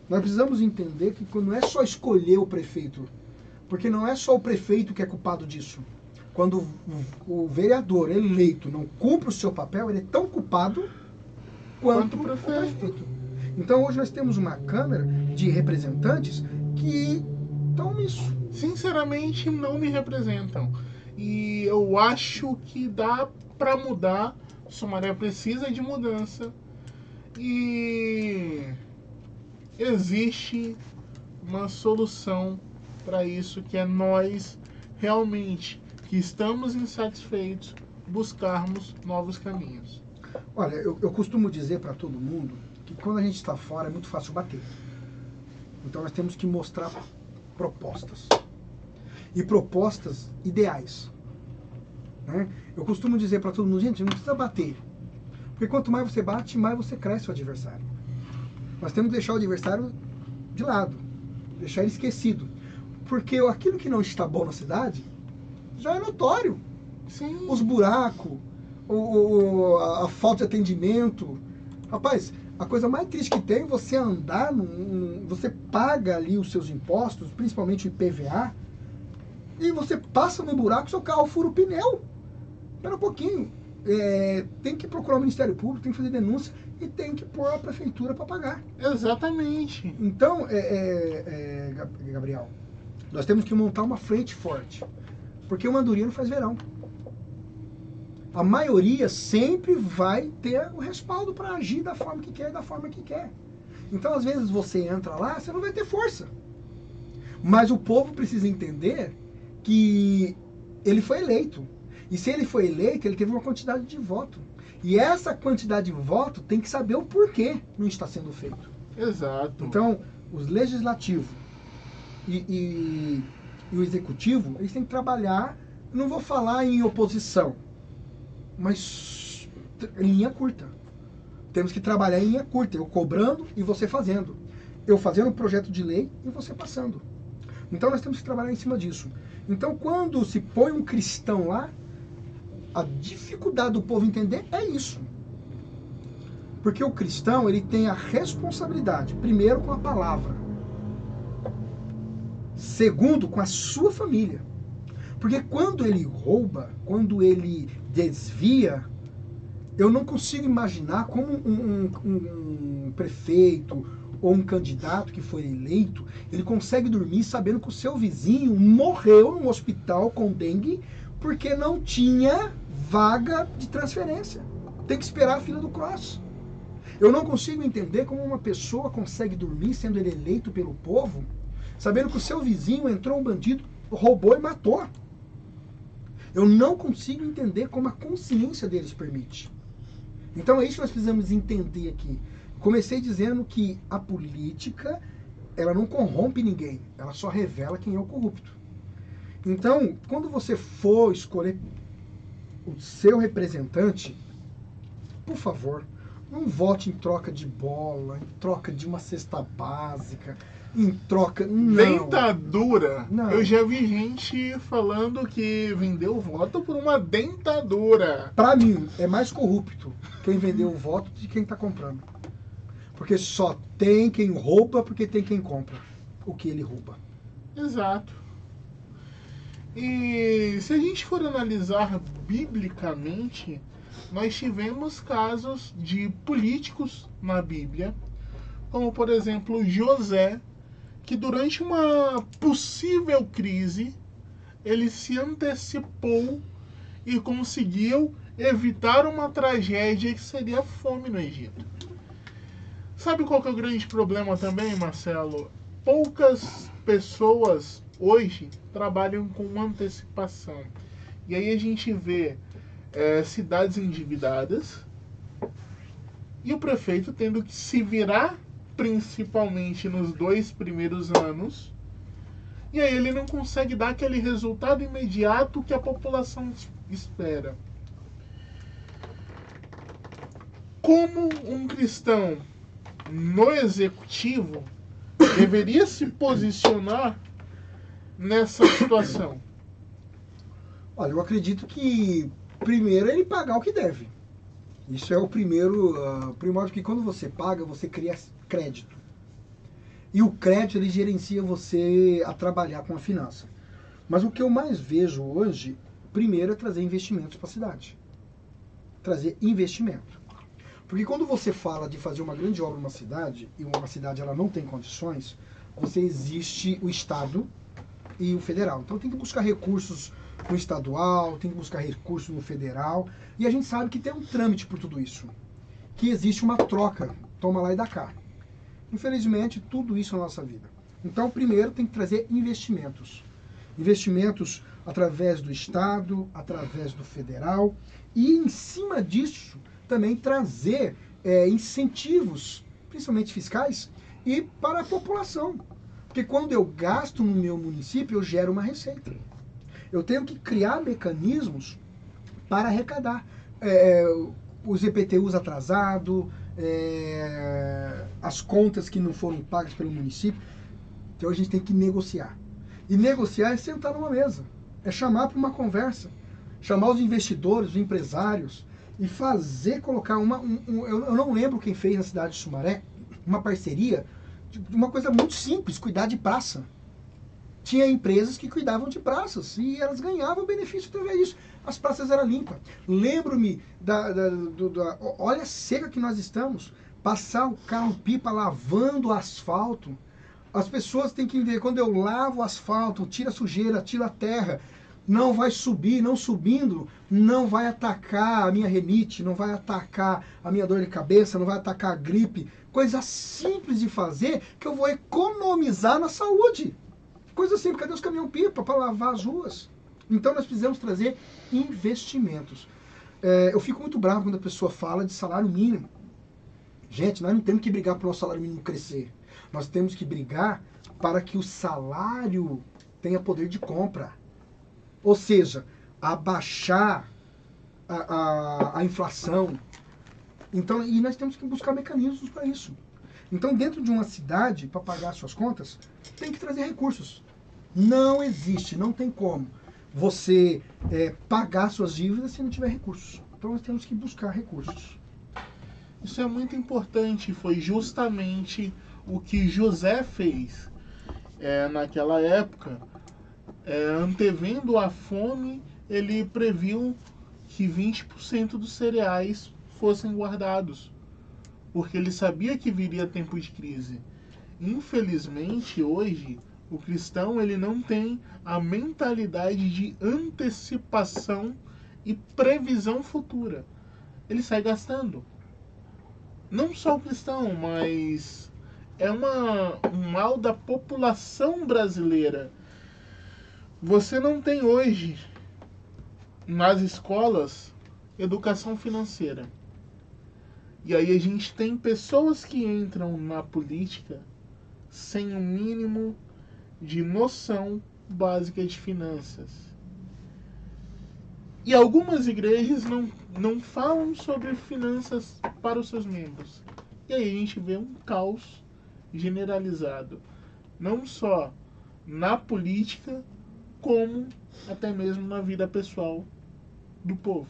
Nós precisamos entender que não é só escolher o prefeito. Porque não é só o prefeito que é culpado disso. Quando o vereador eleito não cumpre o seu papel, ele é tão culpado quanto o prefeito. Então hoje nós temos uma Câmara de Representantes que estão nisso. Sinceramente, não me representam. E eu acho que dá para mudar. Sumaré precisa de mudança. E existe uma solução para isso, que é nós realmente que estamos insatisfeitos buscarmos novos caminhos. Olha, eu costumo dizer para todo mundo que quando a gente está fora é muito fácil bater. Então nós temos que mostrar propostas. E propostas ideais. Né? Eu costumo dizer para todo mundo, gente, não precisa bater. Porque quanto mais você bate, mais você cresce o adversário. Nós temos que deixar o adversário de lado. Deixar ele esquecido. Porque aquilo que não está bom na cidade já é notório. Sim. Os buracos, a falta de atendimento. Rapaz, a coisa mais triste que tem é você andar, você paga ali os seus impostos, principalmente o IPVA, e você passa no buraco, seu carro fura o pneu. Espera um pouquinho. Tem que procurar o Ministério Público, tem que fazer denúncia e tem que pôr a prefeitura para pagar. Exatamente. Então, Gabriel, nós temos que montar uma frente forte. Porque o Andorinha não faz verão. A maioria sempre vai ter o respaldo para agir da forma que quer, da forma que quer. Então, às vezes, você entra lá, você não vai ter força. Mas o povo precisa entender que ele foi eleito. E se ele foi eleito, ele teve uma quantidade de voto. E essa quantidade de voto tem que saber o porquê não está sendo feito. Exato. Então, os legislativos e o executivo, eles têm que trabalhar, não vou falar em oposição, mas em linha curta. Temos que trabalhar em linha curta, eu cobrando e você fazendo. Eu fazendo um projeto de lei e você passando. Então nós temos que trabalhar em cima disso. Então quando se põe um cristão lá, a dificuldade do povo entender é isso. Porque o cristão, ele tem a responsabilidade, primeiro com a palavra, segundo com a sua família. Porque quando ele rouba, quando ele desvia, eu não consigo imaginar como um prefeito ou um candidato que foi eleito, ele consegue dormir sabendo que o seu vizinho morreu no hospital com dengue porque não tinha vaga de transferência. Tem que esperar a fila do cross. Eu não consigo entender como uma pessoa consegue dormir sendo ele eleito pelo povo, sabendo que o seu vizinho entrou um bandido, roubou e matou. Eu não consigo entender como a consciência deles permite. Então é isso que nós precisamos entender aqui. Comecei dizendo que a política, ela não corrompe ninguém, ela só revela quem é o corrupto. Então, quando você for escolher o seu representante, por favor, não vote em troca de bola, em troca de uma cesta básica, em troca... Não. Dentadura. Não. Eu já vi gente falando que vendeu o voto por uma dentadura. Pra mim, é mais corrupto quem vendeu o voto de quem tá comprando. Porque só tem quem rouba porque tem quem compra o que ele rouba. Exato. E se a gente for analisar biblicamente, nós tivemos casos de políticos na Bíblia, como por exemplo José, que durante uma possível crise, ele se antecipou e conseguiu evitar uma tragédia que seria a fome no Egito. Sabe qual que é o grande problema também, Marcelo? Poucas pessoas hoje trabalham com antecipação. E aí a gente vê cidades endividadas e o prefeito tendo que se virar principalmente nos 2 primeiros anos, e aí ele não consegue dar aquele resultado imediato que a população espera. Como um cristão no executivo deveria se posicionar nessa situação? Olha, eu acredito que primeiro ele pagar o que deve. Isso é o primeiro primórdio, que quando você paga, você cria crédito. E o crédito, ele gerencia você a trabalhar com a finança. Mas o que eu mais vejo hoje, Primeiro é trazer investimentos para a cidade. Trazer investimento. Porque quando você fala de fazer uma grande obra numa cidade, e uma cidade ela não tem condições, você existe o Estado e o federal. Então tem que buscar recursos no estadual, tem que buscar recursos no federal, e a gente sabe que tem um trâmite por tudo isso. Que existe uma troca, toma lá e dá cá. Infelizmente, tudo isso na nossa vida. Então, primeiro tem que trazer investimentos. Investimentos através do Estado, através do federal, e em cima disso também trazer incentivos, principalmente fiscais, e para a população. Porque quando eu gasto no meu município, eu gero uma receita. Eu tenho que criar mecanismos para arrecadar. Os EPTUs atrasados, as contas que não foram pagas pelo município. Então a gente tem que negociar. E negociar é sentar numa mesa, é chamar para uma conversa, chamar os investidores, os empresários e fazer, colocar eu não lembro quem fez na cidade de Sumaré, uma parceria de uma coisa muito simples, cuidar de praça. Tinha empresas que cuidavam de praças e elas ganhavam benefício através disso. As praças eram limpas. Lembro-me olha a seca que nós estamos, passar o carro-pipa lavando o asfalto. As pessoas têm que ver, quando eu lavo o asfalto, tiro a sujeira, tiro a terra, não vai subir, não subindo, não vai atacar a minha rinite, não vai atacar a minha dor de cabeça, não vai atacar a gripe. Coisa simples de fazer que eu vou economizar na saúde. Coisa simples, cadê os caminhão-pipa para lavar as ruas? Então nós precisamos trazer investimentos. Eu fico muito bravo quando a pessoa fala de salário mínimo. Gente, nós não temos que brigar para o nosso salário mínimo crescer. Nós temos que brigar para que o salário tenha poder de compra. Ou seja, abaixar a inflação. Então, e nós temos que buscar mecanismos para isso. Então, dentro de uma cidade, para pagar suas contas, tem que trazer recursos. Não existe, não tem como você pagar suas dívidas se não tiver recursos. Então, nós temos que buscar recursos. Isso é muito importante, foi justamente o que José fez naquela época. Antevendo a fome, ele previu que 20% dos cereais fossem guardados, porque ele sabia que viria tempo de crise. Infelizmente, hoje, o cristão ele não tem a mentalidade de antecipação e previsão futura. Ele sai gastando. Não só o cristão, mas é um mal da população brasileira. Você não tem hoje, nas escolas, educação financeira. E aí a gente tem pessoas que entram na política sem o mínimo de noção básica de finanças. E algumas igrejas não falam sobre finanças para os seus membros. E aí a gente vê um caos generalizado. Não só na política, como até mesmo na vida pessoal do povo.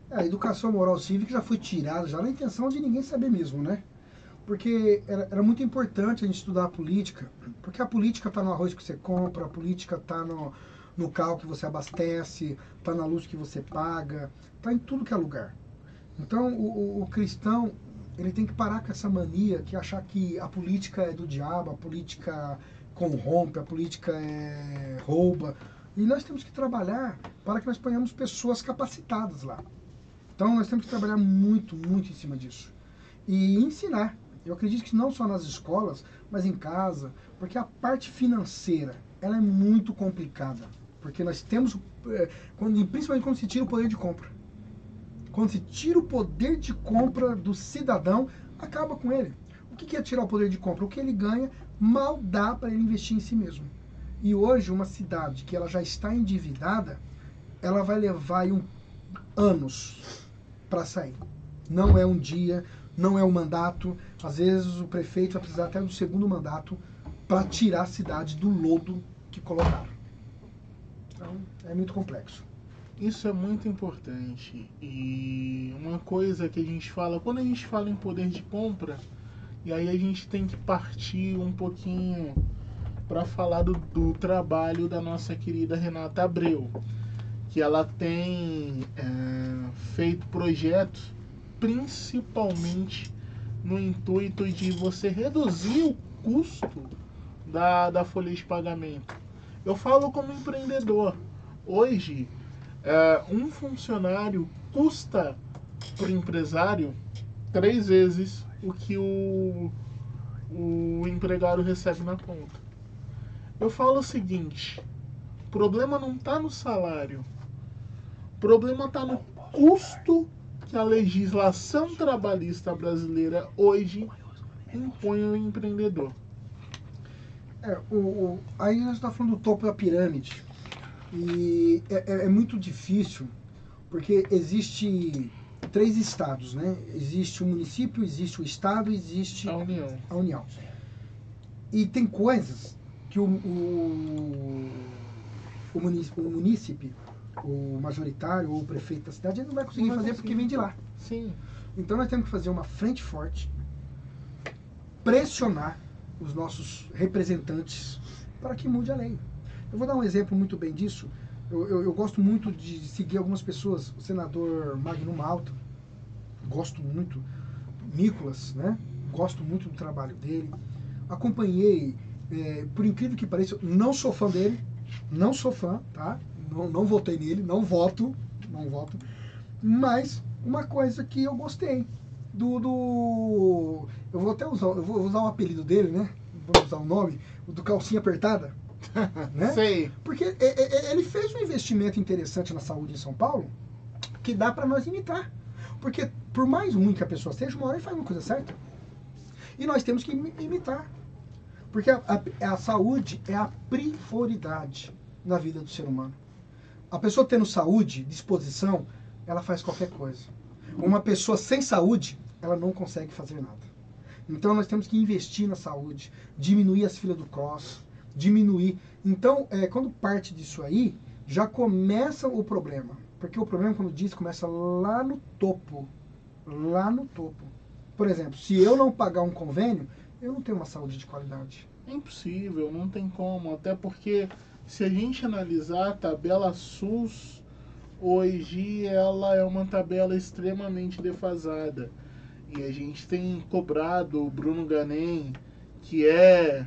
A educação moral cívica já foi tirada, já na intenção de ninguém saber mesmo, né? Porque era muito importante a gente estudar a política, porque a política está no arroz que você compra, a política está no carro que você abastece, está na luz que você paga, está em tudo que é lugar. Então o cristão ele tem que parar com essa mania que achar que a política é do diabo, a política corrompe, a política rouba. E nós temos que trabalhar para que nós ponhamos pessoas capacitadas lá. Então nós temos que trabalhar muito, muito em cima disso. E ensinar. Eu acredito que não só nas escolas, mas em casa, porque a parte financeira ela é muito complicada. Porque nós temos, principalmente quando se tira o poder de compra. Quando se tira o poder de compra do cidadão, acaba com ele. O que é tirar o poder de compra? O que ele ganha mal dá para ele investir em si mesmo. E hoje uma cidade que ela já está endividada, ela vai levar anos para sair. Não é um dia, não é um mandato. Às vezes o prefeito vai precisar até do segundo mandato para tirar a cidade do lodo que colocaram. Então é muito complexo. Isso é muito importante. E uma coisa que a gente fala, quando a gente fala em poder de compra, e aí a gente tem que partir um pouquinho para falar do trabalho da nossa querida Renata Abreu, que ela tem feito projetos principalmente no intuito de você reduzir o custo da folha de pagamento. Eu falo como empreendedor. Hoje, um funcionário custa para o empresário 3 vezes o que o empregado recebe na conta. Eu falo o seguinte: o problema não está no salário, o problema está no custo que a legislação trabalhista brasileira hoje impõe ao empreendedor. Aí nós estamos falando do topo da pirâmide. E é muito difícil, porque existe 3 estados, né? Existe o município, existe o estado, existe A União. a União. E tem coisas que o munícipe, o majoritário ou o prefeito da cidade, ele não vai conseguir fazer porque vem de lá. Sim. Então nós temos que fazer uma frente forte, pressionar os nossos representantes para que mude a lei. Eu vou dar um exemplo muito bem disso. Eu gosto muito de seguir algumas pessoas. O senador Magno Malta, gosto muito. Nicolas, né? Gosto muito do trabalho dele. Acompanhei, por incrível que pareça, não sou fã dele, não sou fã, tá? Não votei nele, não voto, mas uma coisa que eu gostei eu vou até usar, eu vou usar o apelido dele, né? Vou usar o nome, o do calcinha apertada, né? Sei. Porque ele fez um investimento interessante na saúde em São Paulo que dá para nós imitar. Porque por mais ruim que a pessoa seja, uma hora ele faz uma coisa certa. E nós temos que imitar. Porque a saúde é a prioridade na vida do ser humano. A pessoa tendo saúde, disposição, ela faz qualquer coisa. Uma pessoa sem saúde, ela não consegue fazer nada. Então nós temos que investir na saúde, diminuir as filas do cross, diminuir. Então, quando parte disso aí, já começa o problema. Porque o problema, como diz, começa lá no topo. Lá no topo. Por exemplo, se eu não pagar um convênio, eu não tenho uma saúde de qualidade. É impossível, não tem como. Até porque, se a gente analisar a tabela SUS, hoje ela é uma tabela extremamente defasada. E a gente tem cobrado o Bruno Ganem, que é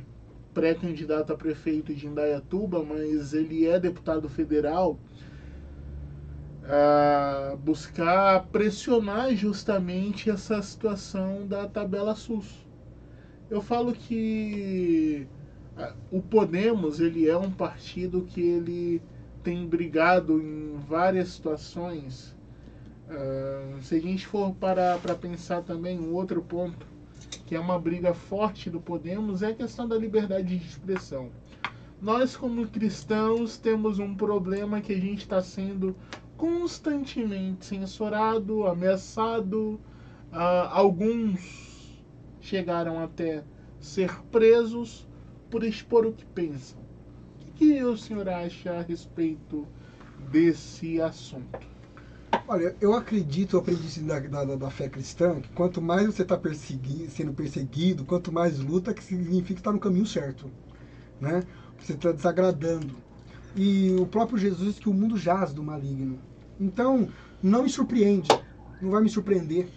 pré-candidato a prefeito de Indaiatuba, mas ele é deputado federal, a buscar pressionar justamente essa situação da tabela SUS. Eu falo que o Podemos, ele é um partido que ele tem brigado em várias situações. Se a gente for parar para pensar também, um outro ponto que é uma briga forte do Podemos é a questão da liberdade de expressão. Nós, como cristãos, temos um problema que a gente está sendo constantemente censurado, ameaçado. Alguns chegaram até ser presos por expor o que pensam. O que o senhor acha a respeito desse assunto? Olha, eu acredito, eu aprendi isso da fé cristã, que quanto mais você está sendo perseguido, quanto mais luta, que significa que está no caminho certo, né? Você está desagradando. E o próprio Jesus disse que o mundo jaz do maligno. Então, não me surpreende, não vai me surpreender,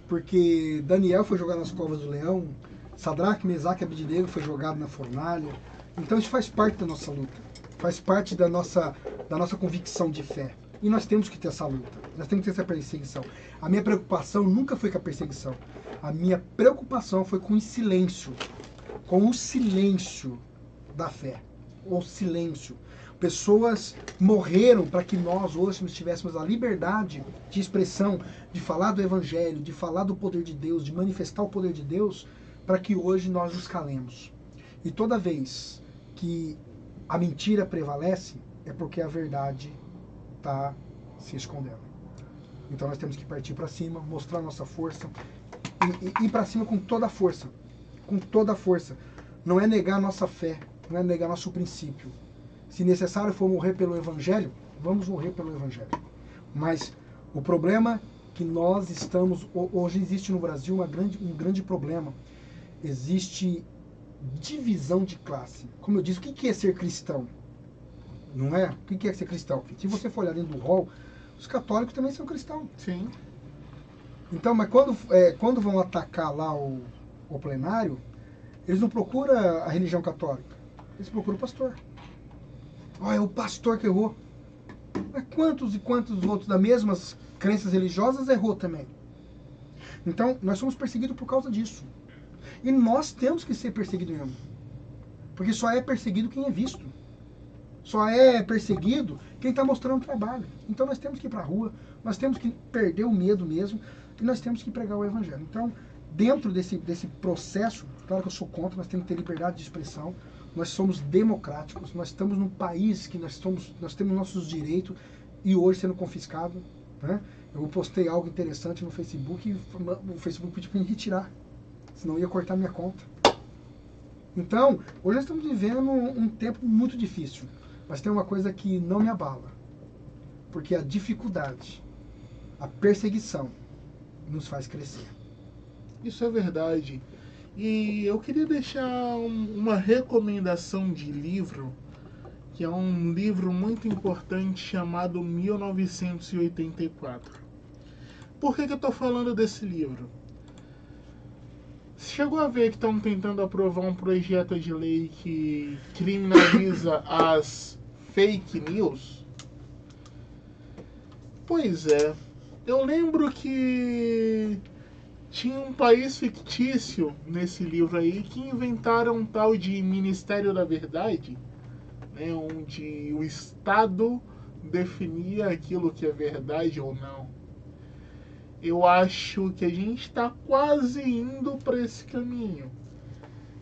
porque Daniel foi jogado nas covas do leão, Sadraque, Mesaque e Abednego foi jogado na fornalha. Então isso faz parte da nossa luta, faz parte da nossa convicção de fé. E nós temos que ter essa luta, nós temos que ter essa perseguição. A minha preocupação nunca foi com a perseguição, a minha preocupação foi com o silêncio da fé, o silêncio. Pessoas morreram para que nós hoje tivéssemos a liberdade de expressão, de falar do Evangelho, de falar do poder de Deus, de manifestar o poder de Deus, para que hoje nós nos calemos. E toda vez que a mentira prevalece, é porque a verdade está se escondendo. Então nós temos que partir para cima, mostrar nossa força, e ir para cima com toda a força. Com toda a força. Não é negar nossa fé, não é negar nosso princípio. Se necessário for morrer pelo Evangelho, vamos morrer pelo Evangelho. Mas o problema é que nós estamos... Hoje existe no Brasil um grande problema. Existe divisão de classe. Como eu disse, o que é ser cristão? não é? O que é ser cristão? Se você for olhar dentro do rol, os católicos também são cristãos. Sim. Então, mas quando vão atacar lá o plenário, eles não procuram a religião católica, eles procuram o pastor. Olha, é o pastor que errou. Mas quantos e quantos outros das mesmas crenças religiosas errou também? Então, nós somos perseguidos por causa disso. E nós temos que ser perseguidos mesmo. Porque só é perseguido quem é visto. Só é perseguido quem está mostrando trabalho. Então nós temos que ir para a rua, nós temos que perder o medo mesmo, e nós temos que pregar o evangelho. Então, dentro desse processo, claro que eu sou contra, nós temos que ter liberdade de expressão, nós somos democráticos, nós estamos num país que nós temos nossos direitos, e hoje sendo confiscado, né? Eu postei algo interessante no Facebook, e o Facebook pediu para me retirar, senão ia cortar minha conta. Então, hoje nós estamos vivendo um tempo muito difícil, mas tem uma coisa que não me abala, porque a dificuldade, a perseguição, nos faz crescer. Isso é verdade. E eu queria deixar uma recomendação de livro, que é um livro muito importante chamado 1984. Por que eu estou falando desse livro? Você chegou a ver que estão tentando aprovar um projeto de lei que criminaliza as fake news? Pois é. Eu lembro que tinha um país fictício nesse livro aí que inventaram um tal de Ministério da Verdade, né, onde o Estado definia aquilo que é verdade ou não. Eu acho que a gente está quase indo para esse caminho.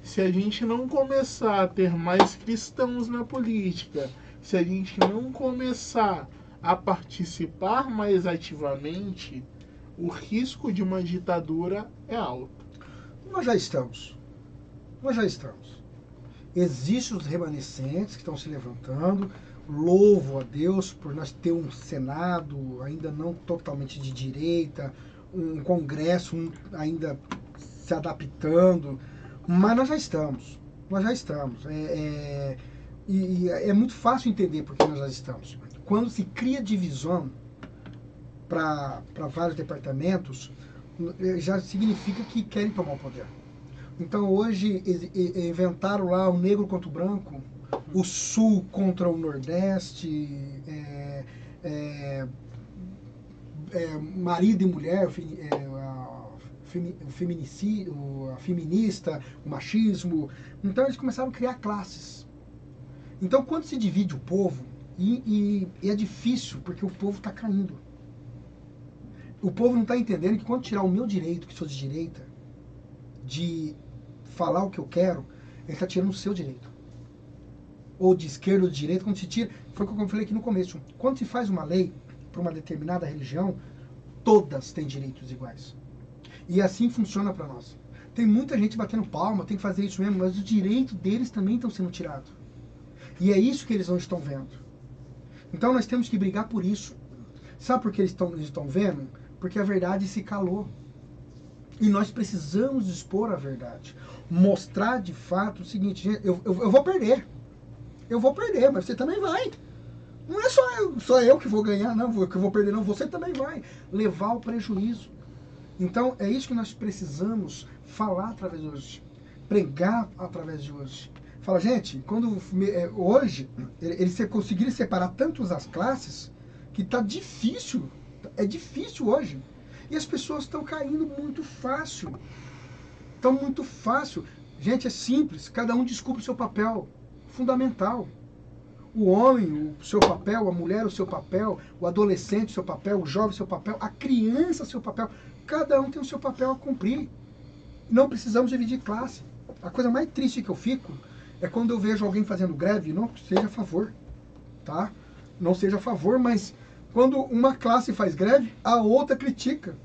Se a gente não começar a ter mais cristãos na política, se a gente não começar a participar mais ativamente, o risco de uma ditadura é alto. Nós já estamos. Nós já estamos. Existem os remanescentes que estão se levantando. Louvo a Deus por nós ter um Senado ainda não totalmente de direita, um Congresso ainda se adaptando, mas nós já estamos. Nós já estamos. E é muito fácil entender por que nós já estamos. Quando se cria divisão para vários departamentos, já significa que querem tomar o poder. Então hoje inventaram lá o negro contra o branco, o sul contra o nordeste, marido e mulher, o feminicídio, a feminista, o machismo. Então eles começaram a criar classes. Então quando se divide o povo, e é difícil porque o povo está caindo. O povo não está entendendo que quando tirar o meu direito, que sou de direita, de falar o que eu quero, ele está tirando o seu direito. Ou de esquerda ou de direita, quando se tira, foi o que eu falei aqui no começo, quando se faz uma lei para uma determinada religião, todas têm direitos iguais. E assim funciona para nós. Tem muita gente batendo palma, tem que fazer isso mesmo, mas os direitos deles também estão sendo tirados. E é isso que eles não estão vendo. Então nós temos que brigar por isso. Sabe por que eles estão vendo? Porque a verdade se calou. E nós precisamos expor a verdade. Mostrar de fato o seguinte, gente, eu vou perder. Eu vou perder, mas você também vai. Não é só eu que vou ganhar, não, que eu vou perder, não. Você também vai levar o prejuízo. Então, é isso que nós precisamos falar através de hoje. Pregar através de hoje. Fala, gente, hoje, eles conseguiram separar tanto as classes que tá difícil. É difícil hoje. E as pessoas estão caindo muito fácil. Estão muito fácil. Gente, é simples. Cada um descobre o seu papel. Fundamental. O homem, o seu papel, a mulher, o seu papel, o adolescente, o seu papel, o jovem, o seu papel, a criança, o seu papel. Cada um tem o seu papel a cumprir. Não precisamos dividir classe. A coisa mais triste que eu fico é quando eu vejo alguém fazendo greve, não seja a favor, tá? Não seja a favor, mas quando uma classe faz greve, a outra critica.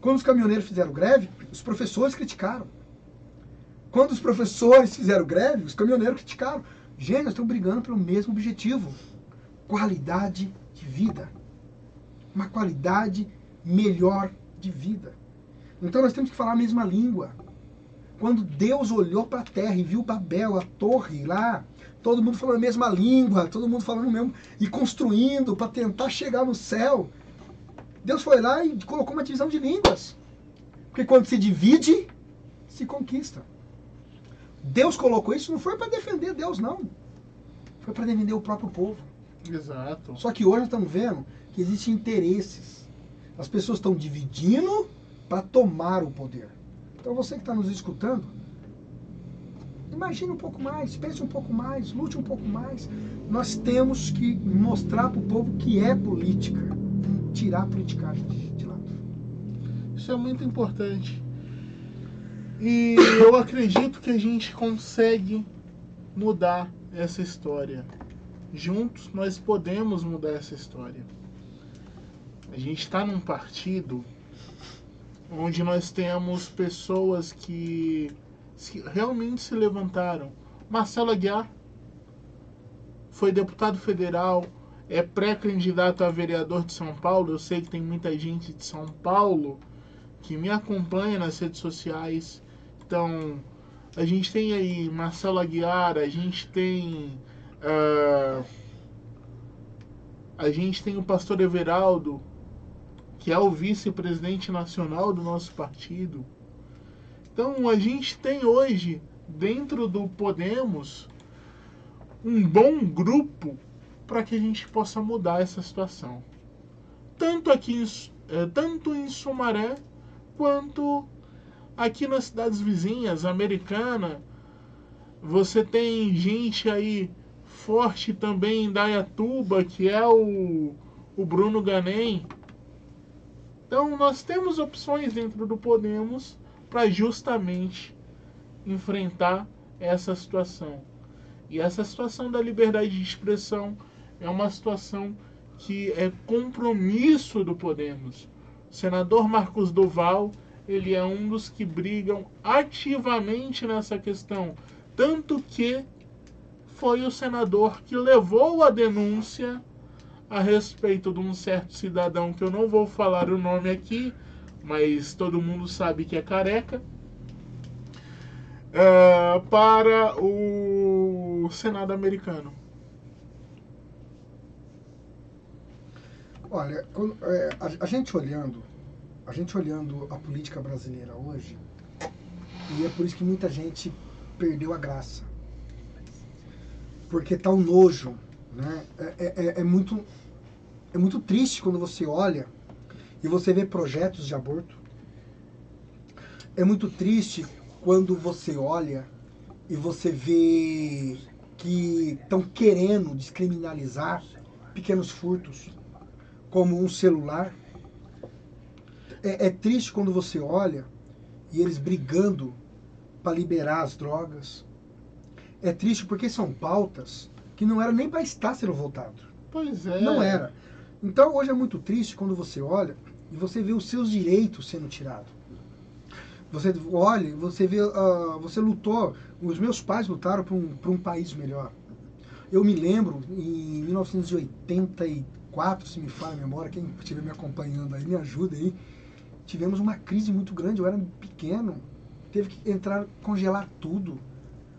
Quando os caminhoneiros fizeram greve, os professores criticaram. Quando os professores fizeram greve, os caminhoneiros criticaram. Gente, nós estamos brigando pelo mesmo objetivo. Qualidade de vida. Uma qualidade melhor de vida. Então nós temos que falar a mesma língua. Quando Deus olhou para a terra e viu Babel, a torre lá, todo mundo falando a mesma língua, todo mundo falando o mesmo, e construindo para tentar chegar no céu, Deus foi lá e colocou uma divisão de línguas. Porque quando se divide, se conquista. Deus colocou isso, não foi para defender Deus, não. Foi para defender o próprio povo. Exato. Só que hoje nós estamos vendo que existem interesses. As pessoas estão dividindo para tomar o poder. Então você que está nos escutando, imagine um pouco mais, pense um pouco mais, lute um pouco mais. Nós temos que mostrar para o povo que é política, tirar a politicagem de lado. Isso é muito importante. E eu acredito que a gente consegue mudar essa história. Juntos nós podemos mudar essa história. A gente está num partido onde nós temos pessoas que realmente se levantaram. Marcelo Aguiar foi deputado federal, é pré-candidato a vereador de São Paulo. Eu sei que tem muita gente de São Paulo que me acompanha nas redes sociais. Então, a gente tem aí Marcelo Aguiar, a gente tem o pastor Everaldo, que é o vice-presidente nacional do nosso partido. Então, a gente tem hoje, dentro do Podemos, um bom grupo para que a gente possa mudar essa situação. Tanto em Sumaré, quanto aqui nas cidades vizinhas, Americana. Você tem gente aí forte também em Dayatuba, que é o Bruno Ganem. Então nós temos opções dentro do Podemos para justamente enfrentar essa situação. E essa situação da liberdade de expressão é uma situação que é compromisso do Podemos. O senador Marcos Duval, ele é um dos que brigam ativamente nessa questão. Tanto que foi o senador que levou a denúncia a respeito de um certo cidadão, que eu não vou falar o nome aqui, mas todo mundo sabe que é careca, para o Senado americano. Olha, a gente olhando a política brasileira hoje, e é por isso que muita gente perdeu a graça. Porque tá um nojo, né? É muito triste quando você olha e você vê projetos de aborto. É muito triste quando você olha e você vê que estão querendo descriminalizar pequenos furtos, como um celular. É triste quando você olha e eles brigando para liberar as drogas. É triste porque são pautas que não era nem para estar sendo votado. Pois é. Não era. Então hoje é muito triste quando você olha e você vê os seus direitos sendo tirados. Você olha, você vê, você lutou, os meus pais lutaram por um país melhor. Eu me lembro, em 1984, se me falha a memória, quem estiver me acompanhando aí, me ajuda aí, tivemos uma crise muito grande, eu era pequeno, teve que congelar tudo.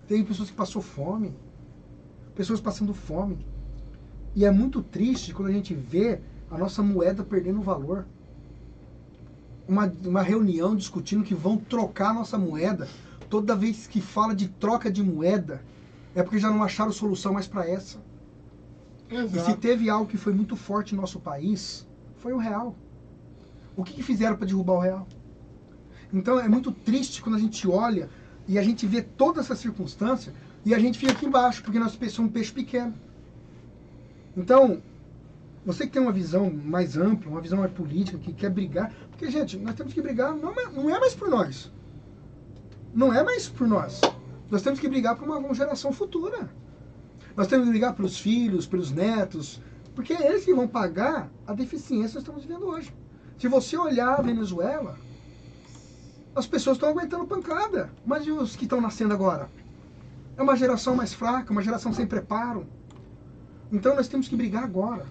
Teve pessoas que passou fome, pessoas passando fome. E é muito triste quando a gente vê a nossa moeda perdendo valor. Uma reunião discutindo que vão trocar a nossa moeda. Toda vez que fala de troca de moeda, é porque já não acharam solução mais para essa. Exato. E se teve algo que foi muito forte no nosso país, foi o real. O que fizeram para derrubar o real? Então é muito triste quando a gente olha e a gente vê toda essa circunstância e a gente fica aqui embaixo, porque nós somos um peixe pequeno. Então, você que tem uma visão mais ampla, uma visão mais política, que quer brigar, porque, gente, nós temos que brigar, não é mais por nós. Não é mais por nós. Nós temos que brigar por uma geração futura. Nós temos que brigar pelos filhos, pelos netos, porque é eles que vão pagar a deficiência que nós estamos vivendo hoje. Se você olhar a Venezuela, as pessoas estão aguentando pancada. Mas e os que estão nascendo agora? É uma geração mais fraca, uma geração sem preparo. Então nós temos que brigar agora.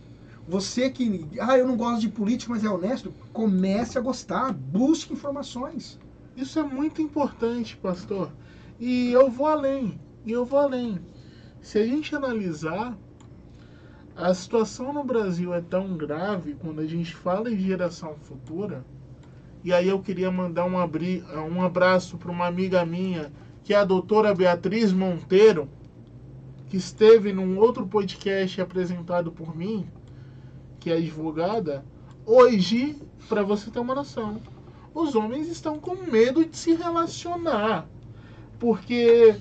Você que, eu não gosto de política, mas é honesto, comece a gostar, busque informações. Isso é muito importante, pastor. E eu vou além. Se a gente analisar, a situação no Brasil é tão grave quando a gente fala em geração futura. E aí eu queria mandar um abraço para uma amiga minha, que é a doutora Beatriz Monteiro, que esteve num outro podcast apresentado por mim, que é advogada. Hoje, para você ter uma noção, os homens estão com medo de se relacionar, porque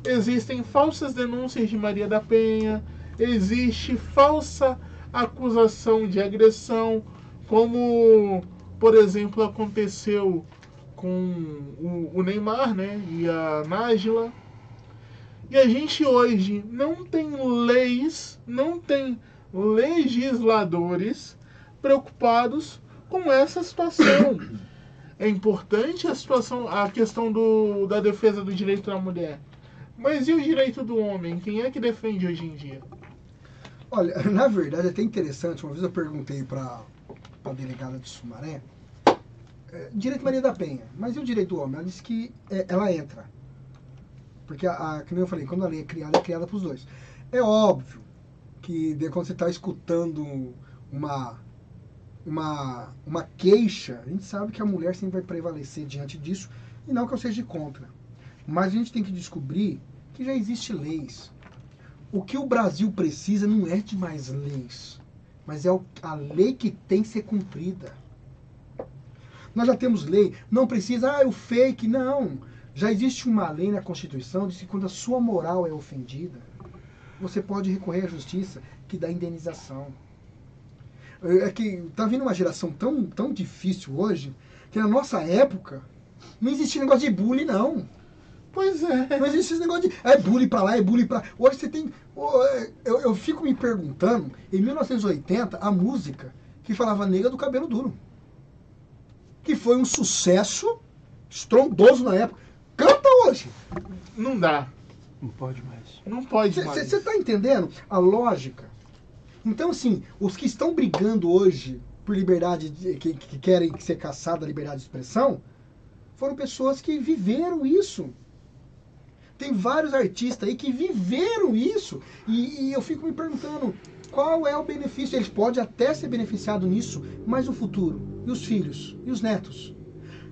existem falsas denúncias de Maria da Penha, existe falsa acusação de agressão, como, por exemplo, aconteceu com o Neymar, né, e a Nájila. E a gente hoje não tem leis, não tem legisladores preocupados com essa situação. É importante a questão da defesa do direito da mulher. Mas e o direito do homem? Quem é que defende hoje em dia? Olha, na verdade é até interessante, uma vez eu perguntei para a delegada de Sumaré, direito Maria da Penha, mas e o direito do homem? Ela disse que ela entra. Porque, como eu falei, quando a lei é criada para os dois. É óbvio que quando você está escutando uma queixa, a gente sabe que a mulher sempre vai prevalecer diante disso, e não que eu seja contra. Mas a gente tem que descobrir que já existem leis. O que o Brasil precisa não é de mais leis, mas é a lei que tem que ser cumprida. Nós já temos lei, não precisa, o fake, não. Já existe uma lei na Constituição de que quando a sua moral é ofendida, você pode recorrer à justiça que dá indenização. É que tá vindo uma geração tão difícil hoje, que na nossa época não existia negócio de bullying, não. Pois é. Não existe esse negócio de bullying pra lá, é bullying pra lá. Hoje você tem... Eu fico me perguntando, em 1980, a música que falava Nega do Cabelo Duro, que foi um sucesso estrondoso na época. Canta hoje. Não dá. Não pode mais. Não pode mais. Você está entendendo a lógica? Então, assim, os que estão brigando hoje por liberdade, que querem ser caçados a liberdade de expressão, foram pessoas que viveram isso. Tem vários artistas aí que viveram isso. E eu fico me perguntando, qual é o benefício? Eles podem até ser beneficiados nisso, mas o futuro? E os filhos? E os netos?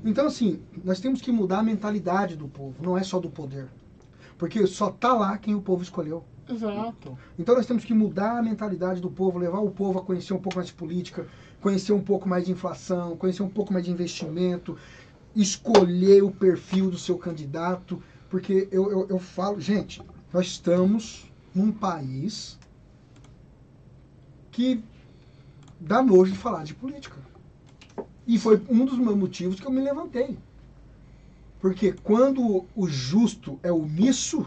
Então, assim, nós temos que mudar a mentalidade do povo, não é só do poder. Porque só está lá quem o povo escolheu. Exato. Então nós temos que mudar a mentalidade do povo, levar o povo a conhecer um pouco mais de política, conhecer um pouco mais de inflação, conhecer um pouco mais de investimento, escolher o perfil do seu candidato. Porque eu falo, gente, nós estamos num país que dá nojo de falar de política. E foi um dos meus motivos que eu me levantei. Porque quando o justo é omisso,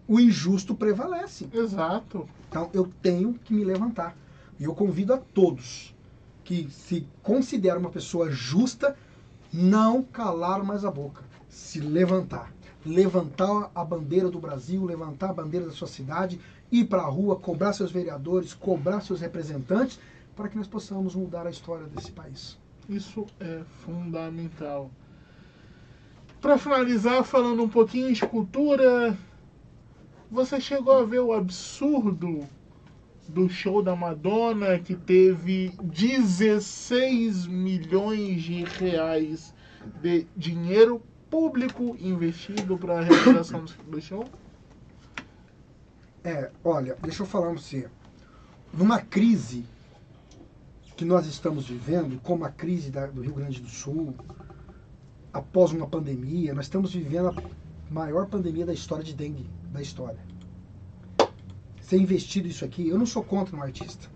o injusto prevalece. Exato. Então eu tenho que me levantar. E eu convido a todos que se consideram uma pessoa justa, não calar mais a boca. Se levantar. Levantar a bandeira do Brasil, levantar a bandeira da sua cidade, ir para a rua, cobrar seus vereadores, cobrar seus representantes, para que nós possamos mudar a história desse país. Isso é fundamental. Para finalizar, falando um pouquinho de cultura, você chegou a ver o absurdo do show da Madonna, que teve 16 milhões de reais de dinheiro público investido para a realização do show? Olha, deixa eu falar para você. Numa crise que nós estamos vivendo, como a crise do Rio Grande do Sul, após uma pandemia, nós estamos vivendo a maior pandemia da história de dengue, da história. Ser investido isso aqui, eu não sou contra um artista,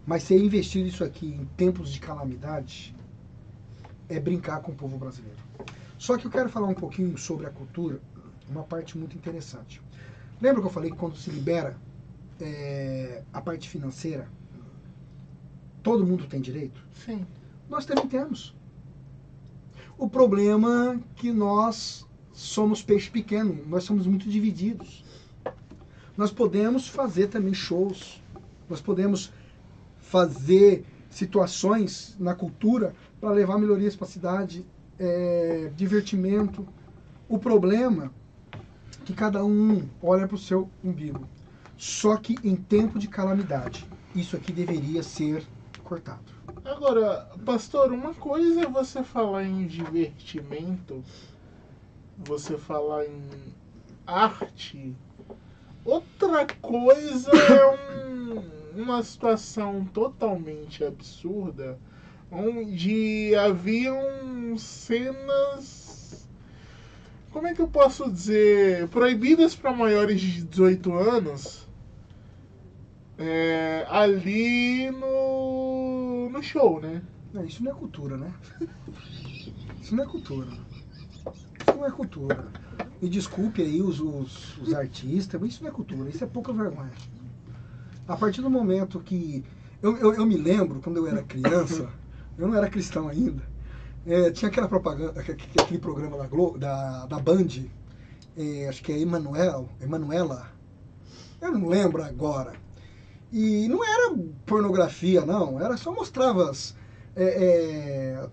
mas ser investido isso aqui em tempos de calamidade é brincar com o povo brasileiro. Só que eu quero falar um pouquinho sobre a cultura, uma parte muito interessante. Lembra que eu falei que quando se libera a parte financeira, todo mundo tem direito? Sim. Nós também temos. O problema é que nós somos peixe pequeno, nós somos muito divididos. Nós podemos fazer também shows, nós podemos fazer situações na cultura para levar melhorias para a cidade, divertimento. O problema é que cada um olha para o seu umbigo. Só que em tempo de calamidade, isso aqui deveria ser cortado. Agora, pastor, uma coisa é você falar em divertimento, você falar em arte, outra coisa é uma situação totalmente absurda, onde haviam cenas, como é que eu posso dizer, proibidas para maiores de 18 anos, ali no show, né? Não, isso não é cultura, né? Isso não é cultura. Isso não é cultura. Me desculpe aí os artistas, mas isso não é cultura, isso é pouca vergonha. A partir do momento que... Eu me lembro, quando eu era criança, eu não era cristão ainda, tinha aquela propaganda, aquele programa da Band, acho que é Emanuela, eu não lembro agora. E não era pornografia, não, era só mostrava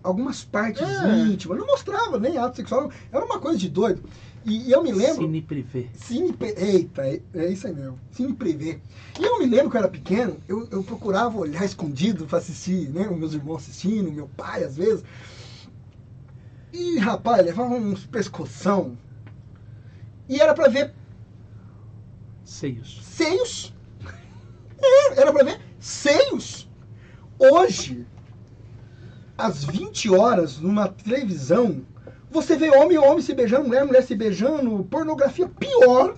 algumas partes íntimas, não mostrava nem ato sexual, era uma coisa de doido. E eu me lembro... Cine Privé. Eita, é isso aí mesmo, Cine Privé. E eu me lembro que eu era pequeno, eu procurava olhar escondido para assistir, né, os meus irmãos assistindo, meu pai às vezes. E rapaz, levava uns pescoção, e era para ver seios. Era pra ver seios. Hoje, às 20 horas, numa televisão, você vê homem se beijando, mulher se beijando, pornografia pior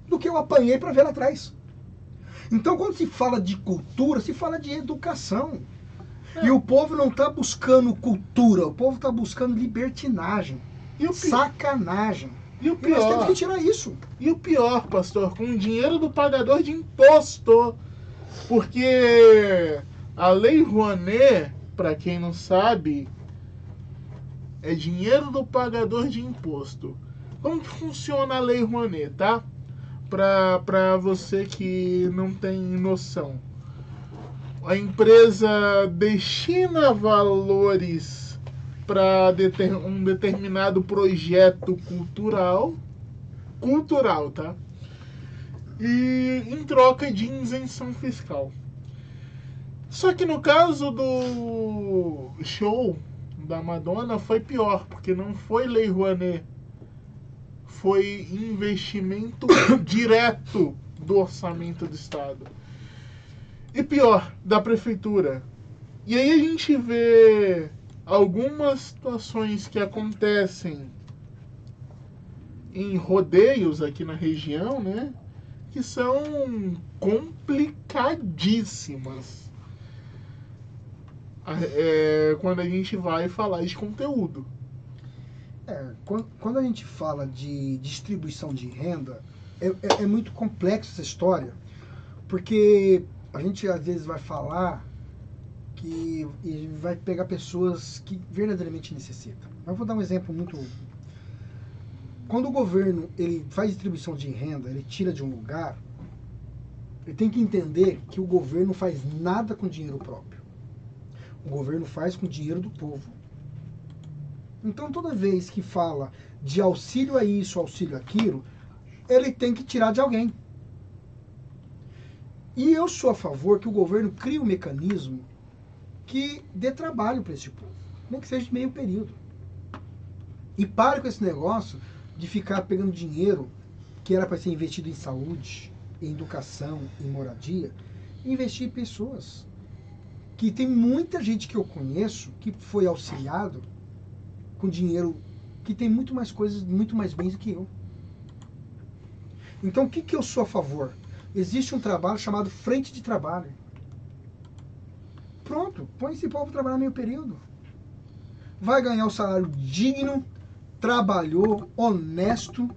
do que eu apanhei pra ver lá atrás. Então, quando se fala de cultura, se fala de educação. E o povo não tá buscando cultura, o povo tá buscando libertinagem, sacanagem. E o Nós temos pior, que tirar isso. e o pior, pastor, com o dinheiro do pagador de imposto. Porque a Lei Rouanet, para quem não sabe, é dinheiro do pagador de imposto. Como que funciona a Lei Rouanet, tá? Para você que não tem noção. A empresa destina valores para um determinado projeto cultural, tá? E em troca de isenção fiscal. Só que no caso do show da Madonna foi pior, porque não foi Lei Rouanet, foi investimento direto do orçamento do Estado. E pior, da prefeitura. E aí a gente vê algumas situações que acontecem em rodeios aqui na região, né? Que são complicadíssimas quando a gente vai falar de conteúdo. Quando a gente fala de distribuição de renda, é muito complexo essa história, porque a gente às vezes vai falar que vai pegar pessoas que verdadeiramente necessitam. Eu vou dar um exemplo muito... Quando o governo ele faz distribuição de renda, ele tira de um lugar, ele tem que entender que o governo não faz nada com dinheiro próprio. O governo faz com o dinheiro do povo. Então toda vez que fala de auxílio a isso, auxílio àquilo, ele tem que tirar de alguém. E eu sou a favor que o governo crie um mecanismo que dê trabalho para esse povo, nem que seja de meio período. E pare com esse negócio de ficar pegando dinheiro que era para ser investido em saúde, em educação, em moradia, e investir em pessoas. Que tem muita gente que eu conheço que foi auxiliado com dinheiro que tem muito mais coisas, muito mais bens do que eu. Então o que eu sou a favor? Existe um trabalho chamado frente de trabalho. Pronto, põe esse povo trabalhar meio período. Vai ganhar o salário digno, trabalhou, honesto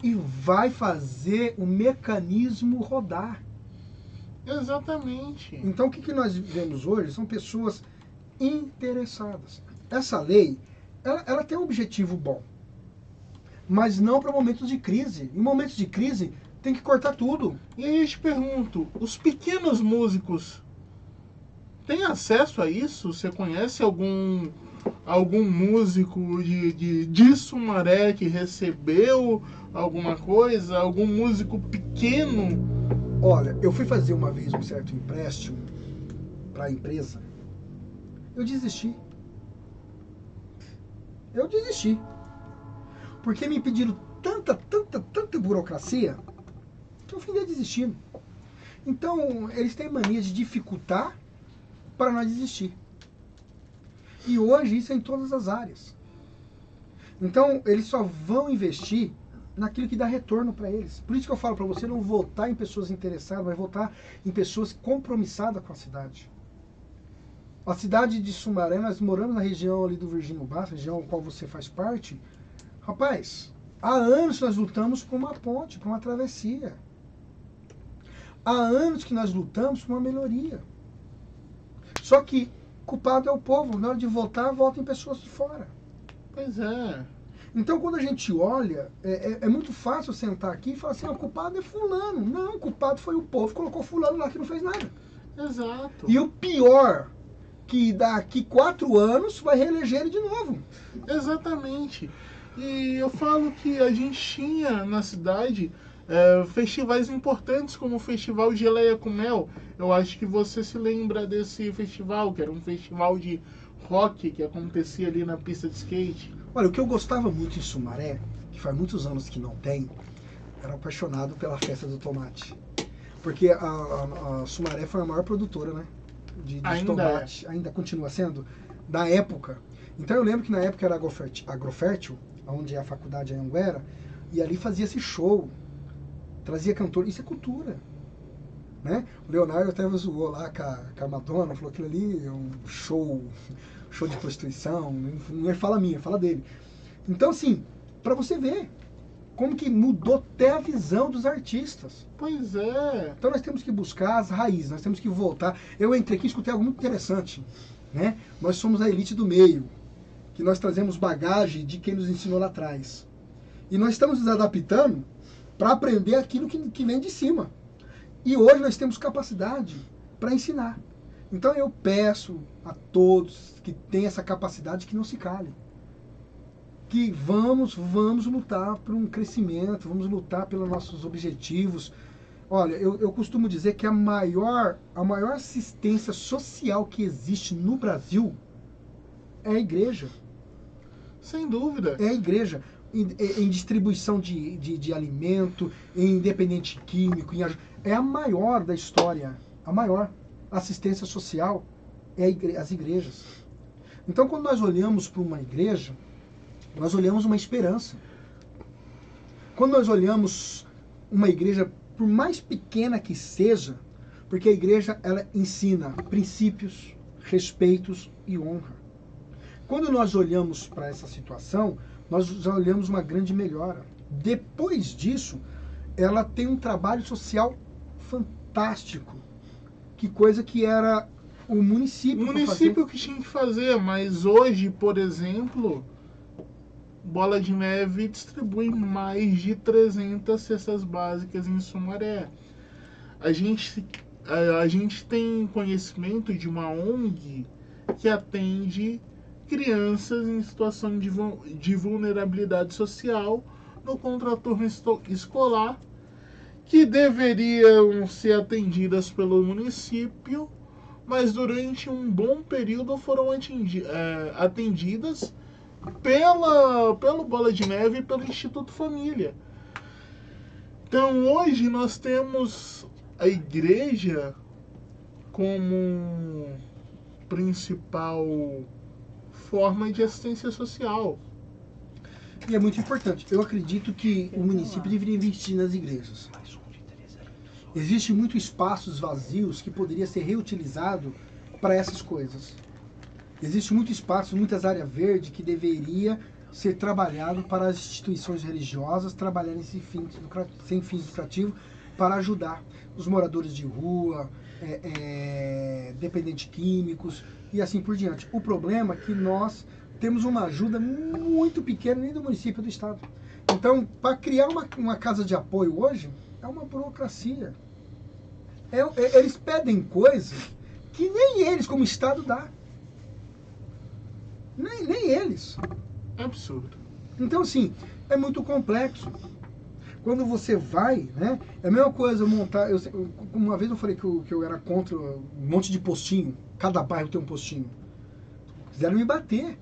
e vai fazer o mecanismo rodar. Exatamente. Então o que nós vemos hoje são pessoas interessadas. Essa lei, ela tem um objetivo bom, mas não para momentos de crise. Em momentos de crise tem que cortar tudo. E aí eu te pergunto, os pequenos músicos têm acesso a isso? Você conhece algum algum músico de Sumaré que recebeu alguma coisa? Algum músico pequeno? Olha, eu fui fazer uma vez um certo empréstimo para a empresa. Eu desisti. Porque me pediram tanta burocracia que eu fui desistindo. Então, eles têm mania de dificultar para nós desistir. E hoje isso é em todas as áreas. Então, eles só vão investir naquilo que dá retorno para eles. Por isso que eu falo para você não votar em pessoas interessadas, mas votar em pessoas compromissadas com a cidade. A cidade de Sumaré, nós moramos na região ali do Virgínio Basso, região a qual você faz parte. Rapaz, há anos nós lutamos por uma ponte, por uma travessia. Há anos que nós lutamos por uma melhoria. Só que culpado é o povo. Na hora de votar, vota em pessoas de fora. Pois é. Então, quando a gente olha, é muito fácil sentar aqui e falar assim, o culpado é fulano. Não, o culpado foi o povo, colocou fulano lá que não fez nada. Exato. E o pior, que daqui 4 anos vai reeleger ele de novo. Exatamente. E eu falo que a gente tinha na cidade festivais importantes, como o Festival Geleia com Mel. Eu acho que você se lembra desse festival, que era um festival de rock que acontecia ali na pista de skate. Olha, o que eu gostava muito em Sumaré, que faz muitos anos que não tem, era apaixonado pela festa do tomate. Porque a Sumaré foi a maior produtora, né? De tomate. Ainda continua sendo, da época. Então eu lembro que na época era Agrofértil, onde é a faculdade Anhanguera, e ali fazia-se show, trazia cantor, isso é cultura. Né? O Leonardo até zoou lá com a Madonna, falou que aquilo ali é um show de prostituição, não é fala minha, é fala dele. Então assim, para você ver como que mudou até a visão dos artistas. Pois é. Então nós temos que buscar as raízes, nós temos que voltar. Eu entrei aqui e escutei algo muito interessante. Né? Nós somos a elite do meio, que nós trazemos bagagem de quem nos ensinou lá atrás. E nós estamos nos adaptando para aprender aquilo que vem de cima. E hoje nós temos capacidade para ensinar. Então eu peço a todos que têm essa capacidade que não se calem. Que vamos lutar por um crescimento, vamos lutar pelos nossos objetivos. Olha, eu costumo dizer que a maior assistência social que existe no Brasil é a igreja. Sem dúvida. É a igreja. Em distribuição de alimento, em independente químico, é a maior da história. A maior assistência social é as igrejas. Então, quando nós olhamos para uma igreja, nós olhamos uma esperança. Quando nós olhamos uma igreja, por mais pequena que seja, porque a igreja ela ensina princípios, respeitos e honra. Quando nós olhamos para essa situação, nós já olhamos uma grande melhora. Depois disso, ela tem um trabalho social fantástico. Que coisa que era o município. O município que tinha que fazer, mas hoje, por exemplo, Bola de Neve distribui mais de 300 cestas básicas em Sumaré. A gente tem conhecimento de uma ONG que atende crianças em situação de vulnerabilidade social no contraturno escolar, que deveriam ser atendidas pelo município, mas durante um bom período foram atendidas pelo Bola de Neve e pelo Instituto Família. Então hoje nós temos a igreja como principal forma de assistência social. E é muito importante. Eu acredito que o município deveria investir nas igrejas. Existem muitos espaços vazios que poderia ser reutilizado para essas coisas. Existe muito espaço, muitas áreas verdes que deveria ser trabalhado para as instituições religiosas trabalharem sem fins lucrativos para ajudar os moradores de rua, dependentes químicos e assim por diante. O problema é que nós temos uma ajuda muito pequena nem do município do estado. Então, para criar uma casa de apoio hoje, é uma burocracia. Eles pedem coisas que nem eles, como estado, dá. Nem eles. É absurdo. Então, assim, é muito complexo. Quando você vai, né? É a mesma coisa eu montar. Uma vez eu falei que eu era contra um monte de postinho. Cada bairro tem um postinho. Quiseram me bater.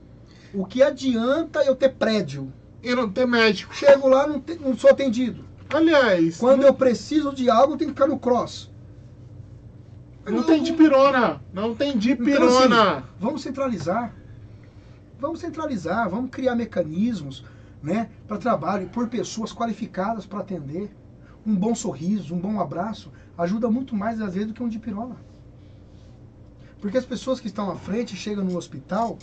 O que adianta eu ter prédio? E não ter médico. Chego lá, não sou atendido. Aliás, Quando eu preciso de algo, eu tenho que ficar no cross. não tem dipirona. Não tem Então, dipirona. assim, vamos centralizar. Vamos criar mecanismos, né, para trabalho, por pessoas qualificadas para atender. Um bom sorriso, um bom abraço, ajuda muito mais às vezes do que um dipirona. Porque as pessoas que estão à frente chegam no hospital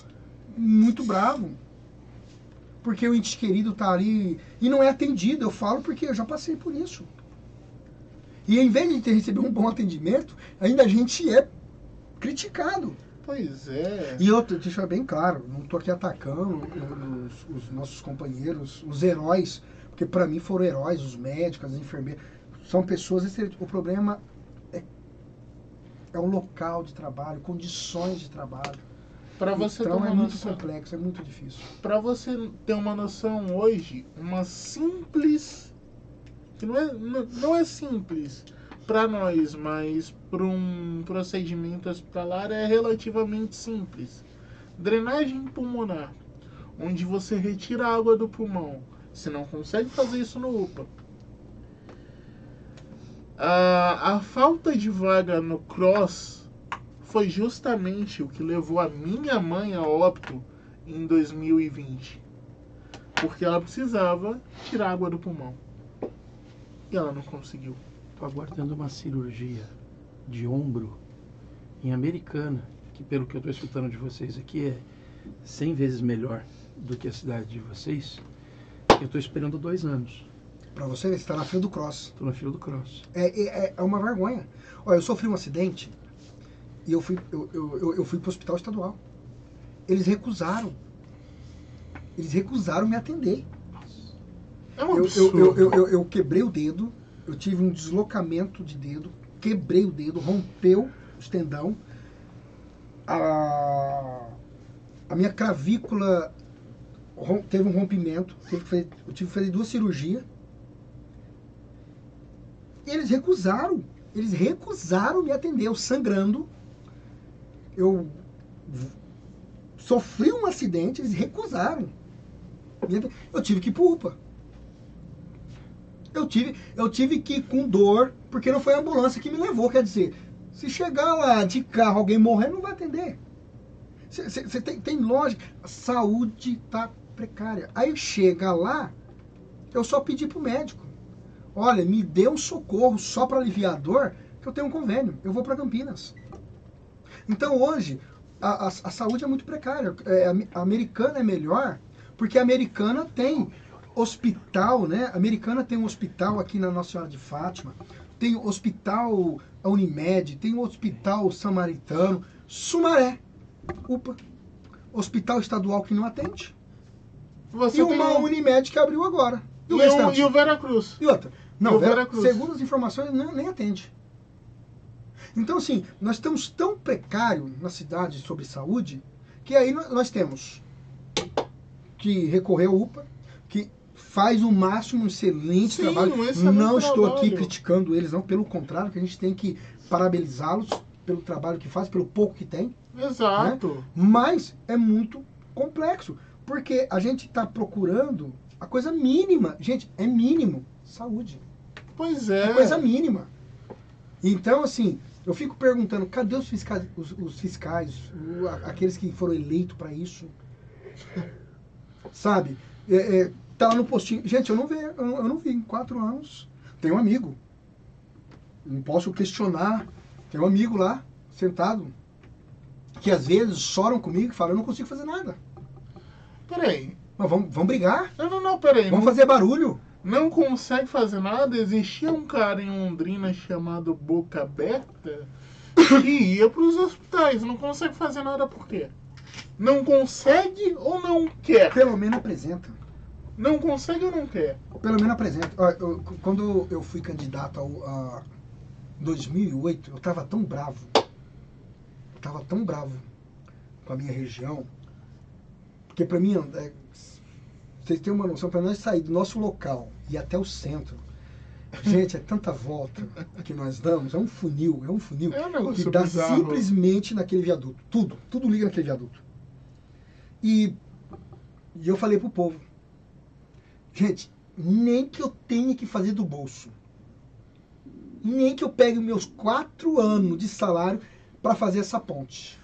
muito bravo. Porque o ente querido está ali e não é atendido. Eu falo porque eu já passei por isso. E em vez de ter recebido um bom atendimento, ainda a gente é criticado. Pois é. E outro, deixa bem claro, não estou aqui atacando os nossos companheiros, os heróis, porque para mim foram heróis, os médicos, as enfermeiras, são pessoas, o problema é o local de trabalho, condições de trabalho. Para você ter Então uma é muito noção, complexo, é muito difícil. para você ter uma noção hoje, uma simples, que não é simples para nós, mas para um procedimento hospitalar é relativamente simples. Drenagem pulmonar, onde você retira a água do pulmão. Você não consegue fazer isso no UPA. A falta de vaga no CROSS foi justamente o que levou a minha mãe a óbito em 2020. Porque ela precisava tirar água do pulmão. E ela não conseguiu. Estou aguardando uma cirurgia de ombro em Americana, que pelo que eu estou escutando de vocês aqui é 100 vezes melhor do que a cidade de vocês. Eu estou esperando 2 anos. Para você ver, você está na fila do cross. Estou na fila do cross. É uma vergonha. Olha, eu sofri um acidente e eu fui para o hospital estadual. Eles recusaram me atender. É um absurdo. Eu quebrei o dedo, eu tive um deslocamento de dedo, quebrei o dedo, rompeu o tendão, a minha clavícula teve um rompimento, eu tive que fazer 2 cirurgias. E eles recusaram me atender, eu sangrando, eu sofri um acidente, eles recusaram. Eu tive que ir pro UPA. Eu tive que ir com dor, porque não foi a ambulância que me levou. Quer dizer, se chegar lá de carro, alguém morrer, não vai atender. Você tem lógica. A saúde tá precária. Aí chega lá, eu só pedi pro médico. Olha, me dê um socorro só para aliviar a dor, que eu tenho um convênio. Eu vou para Campinas. Então hoje, a saúde é muito precária. A Americana é melhor, porque a Americana tem hospital, né? A Americana tem um hospital aqui na Nossa Senhora de Fátima, tem o hospital Unimed, tem o hospital Samaritano, Sumaré, UPA, hospital estadual que não atende. Você E uma Unimed que abriu agora. E o Veracruz. E outra. Não, Veracruz. segundo as informações, nem atende. Então, assim, nós estamos tão precários na cidade sobre saúde, que aí nós temos que recorrer ao UPA, que faz o máximo, um excelente trabalho. Não estou aqui criticando eles, não. Pelo contrário, que a gente tem que parabenizá-los pelo trabalho que faz, pelo pouco que tem. Exato. Né? Mas é muito complexo, porque a gente está procurando a coisa mínima. Gente, é mínimo. Saúde. Pois é. É coisa mínima. Então, assim, eu fico perguntando, cadê os fiscais, aqueles que foram eleitos para isso? Sabe? Tá lá no postinho. Gente, eu não vi em 4 anos. Tem um amigo. Não posso questionar. Tem um amigo lá, sentado, que às vezes choram comigo e falam, eu não consigo fazer nada. Peraí. Mas vamos brigar? Não, peraí. Vamos fazer barulho? Não consegue fazer nada? Existia um cara em Londrina chamado Boca Aberta que ia para os hospitais. Não consegue fazer nada por quê? Não consegue ou não quer? Pelo menos apresenta. Não consegue ou não quer? Pelo menos apresenta. Quando eu fui candidato a 2008, eu estava tão bravo. Com a minha região, Porque para mim, vocês têm uma noção, para nós sair do nosso local e até o centro, gente, é tanta volta que nós damos, é um funil É um negócio que dá bizarro. simplesmente naquele viaduto. Tudo liga naquele viaduto. E eu falei pro povo, gente, nem que eu tenha que fazer do bolso, nem que eu pegue meus 4 anos de salário para fazer essa ponte,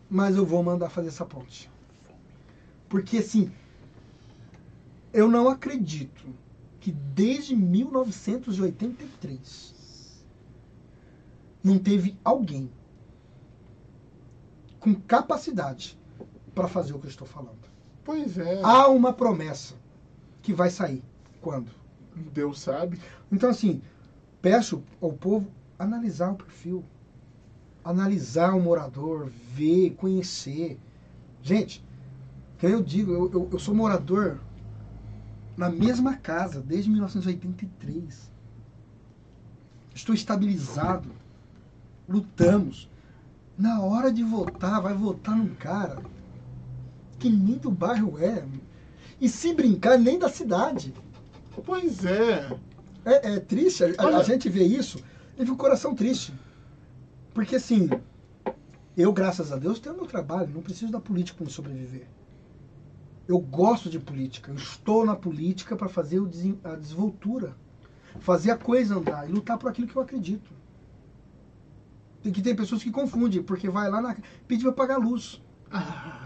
mas eu vou mandar fazer essa ponte. Porque assim, eu não acredito que desde 1983 não teve alguém com capacidade para fazer o que eu estou falando. Pois é. Há uma promessa que vai sair. Quando? Deus sabe. Então, assim, peço ao povo analisar o perfil. Analisar o morador, ver, conhecer. Gente, que eu digo, eu sou morador na mesma casa desde 1983. Estou estabilizado. Lutamos. Na hora de votar, vai votar num cara que nem do bairro é. E se brincar, nem da cidade. Pois é. É triste, a gente vê isso e fica o coração triste. Porque assim, eu, graças a Deus, tenho meu trabalho, não preciso da política para me sobreviver. Eu gosto de política, eu estou na política para fazer a desenvoltura, fazer a coisa andar e lutar por aquilo que eu acredito. Tem pessoas que confundem, porque vai lá pedir para pagar luz.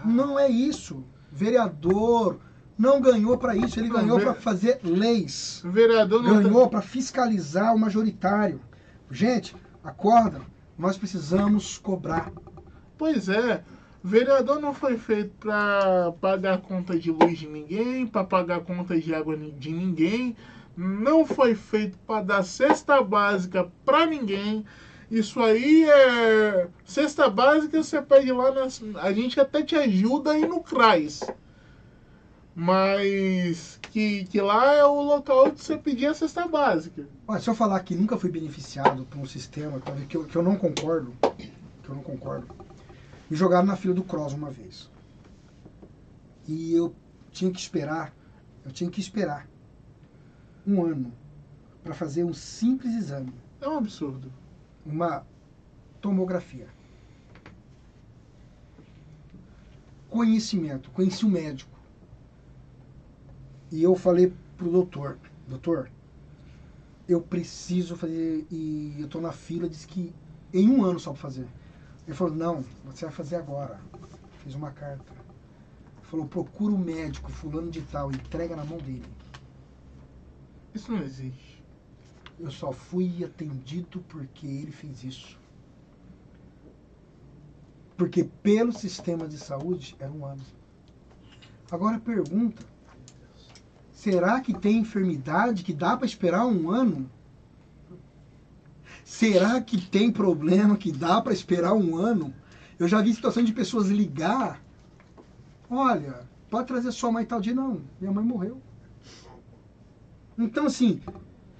Não é isso. Vereador não ganhou para isso, ele ganhou para fazer leis. Vereador não Ganhou para fiscalizar o majoritário. Gente, acorda, nós precisamos cobrar. Pois é. Vereador não foi feito para pagar conta de luz de ninguém, para pagar conta de água de ninguém. Não foi feito para dar cesta básica para ninguém. Isso aí é... Cesta básica você pede lá, a gente até te ajuda aí no CRAS. Mas que lá é o local de você pedir a cesta básica. Olha, se eu falar que nunca fui beneficiado por um sistema que eu não concordo, me jogaram na fila do CROSS uma vez. E eu tinha que esperar 1 ano para fazer um simples exame. É um absurdo. Uma tomografia. Conheci um médico. E eu falei pro doutor, eu preciso fazer, e eu tô na fila, disse que em 1 ano só para fazer. Ele falou, não, você vai fazer agora. Fiz uma carta. Falou, procura o médico fulano de tal, entrega na mão dele. Isso não existe. Eu só fui atendido porque ele fez isso. Porque pelo sistema de saúde era 1 ano. Agora pergunta, será que tem enfermidade que dá para esperar 1 ano? Será que tem problema que dá para esperar 1 ano? Eu já vi situações de pessoas ligar. Olha, pode trazer sua mãe tal dia? Não, minha mãe morreu. Então, assim,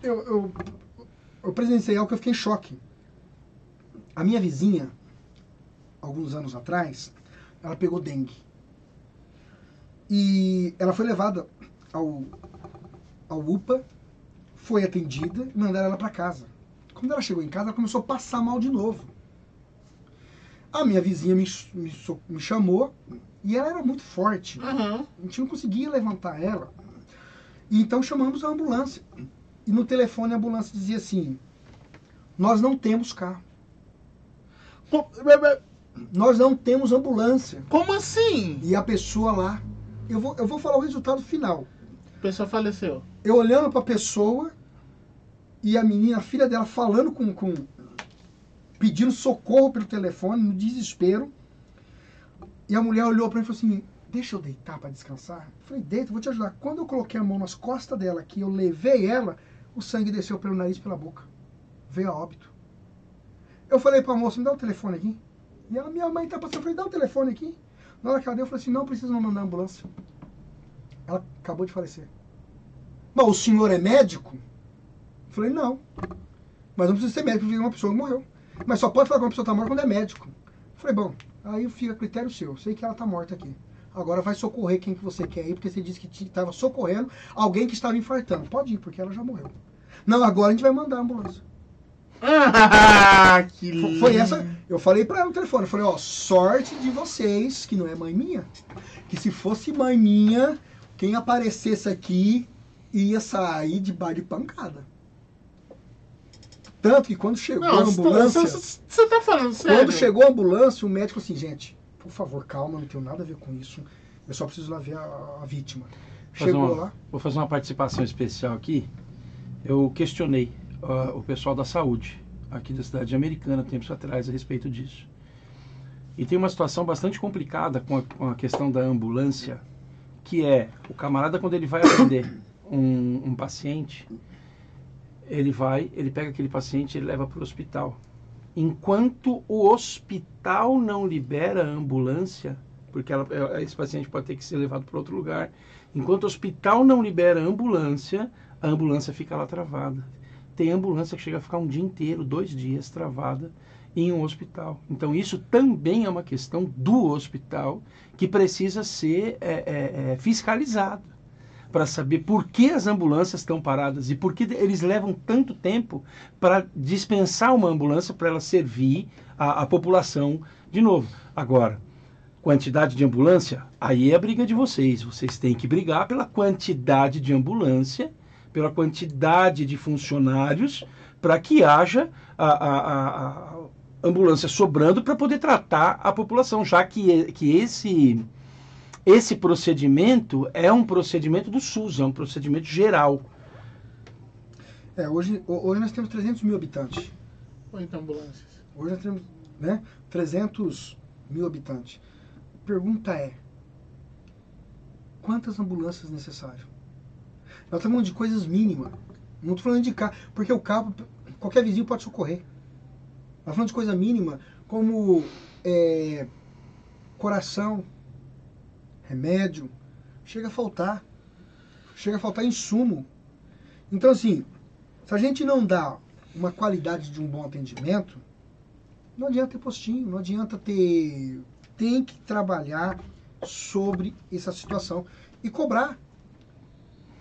eu presenciei algo que eu fiquei em choque. A minha vizinha, alguns anos atrás, ela pegou dengue. E ela foi levada ao UPA, foi atendida e mandaram ela para casa. Quando ela chegou em casa, ela começou a passar mal de novo. A minha vizinha me chamou e ela era muito forte. Uhum. A gente não conseguia levantar ela. E então chamamos a ambulância. E no telefone a ambulância dizia assim, nós não temos carro. Nós não temos ambulância. Como assim? E a pessoa lá, eu vou falar o resultado final. A pessoa faleceu. Eu olhando para a pessoa e a menina, a filha dela, falando pedindo socorro pelo telefone, no desespero. E a mulher olhou para mim e falou assim, deixa eu deitar para descansar. Eu falei, deita, vou te ajudar. Quando eu coloquei a mão nas costas dela, que eu levei ela, o sangue desceu pelo nariz e pela boca. Veio a óbito. Eu falei para a moça, me dá o telefone aqui. E ela, minha mãe tá passando, eu falei, dá o telefone aqui. Na hora que ela deu, eu falei assim, não precisa mandar ambulância. Ela acabou de falecer. Bom, o senhor é médico? Eu falei, não. Mas não precisa ser médico, porque uma pessoa morreu. Mas só pode falar que uma pessoa está morta quando é médico. Eu falei, bom, aí fica a critério seu. Eu sei que ela está morta aqui. agora vai socorrer quem que você quer ir, porque você disse que estava socorrendo alguém que estava infartando. Pode ir, porque ela já morreu. Não, agora a gente vai mandar a ambulância. Ah, que lindo. Foi essa, eu falei pra ela no telefone, eu falei, ó, sorte de vocês, que não é mãe minha. Que se fosse mãe minha, quem aparecesse aqui ia sair de bar de pancada. Tanto que quando chegou a ambulância... Você tá falando sério? Quando chegou a ambulância, o médico assim, gente, por favor, calma, não tenho nada a ver com isso. Eu só preciso lá ver a vítima. Chegou lá... Vou fazer uma participação especial aqui. Eu questionei o pessoal da saúde aqui da cidade Americana tempos atrás a respeito disso. E tem uma situação bastante complicada com a questão da ambulância, que é o camarada, quando ele vai atender um paciente, ele pega aquele paciente e ele leva para o hospital. Enquanto o hospital não libera a ambulância, porque esse paciente pode ter que ser levado para outro lugar, enquanto o hospital não libera a ambulância fica lá travada. Tem ambulância que chega a ficar um dia inteiro, 2 dias travada em um hospital. Então isso também é uma questão do hospital que precisa ser fiscalizado para saber por que as ambulâncias estão paradas e por que eles levam tanto tempo para dispensar uma ambulância para ela servir a população de novo. Agora, quantidade de ambulância, aí é a briga de vocês. Vocês têm que brigar pela quantidade de ambulância, pela quantidade de funcionários, para que haja a ambulância sobrando para poder tratar a população, já que esse procedimento é um procedimento do SUS, é um procedimento geral. Hoje nós temos 300 mil habitantes. 8 ambulâncias. Hoje nós temos 300 mil habitantes. A pergunta é, quantas ambulâncias necessárias? Nós estamos falando de coisas mínimas. Não estou falando de carro, porque o carro, qualquer vizinho pode socorrer. Nós estamos falando de coisa mínima, como coração, remédio. Chega a faltar insumo. Então, assim, se a gente não dá uma qualidade de um bom atendimento, não adianta ter postinho, não adianta ter... Tem que trabalhar sobre essa situação e cobrar.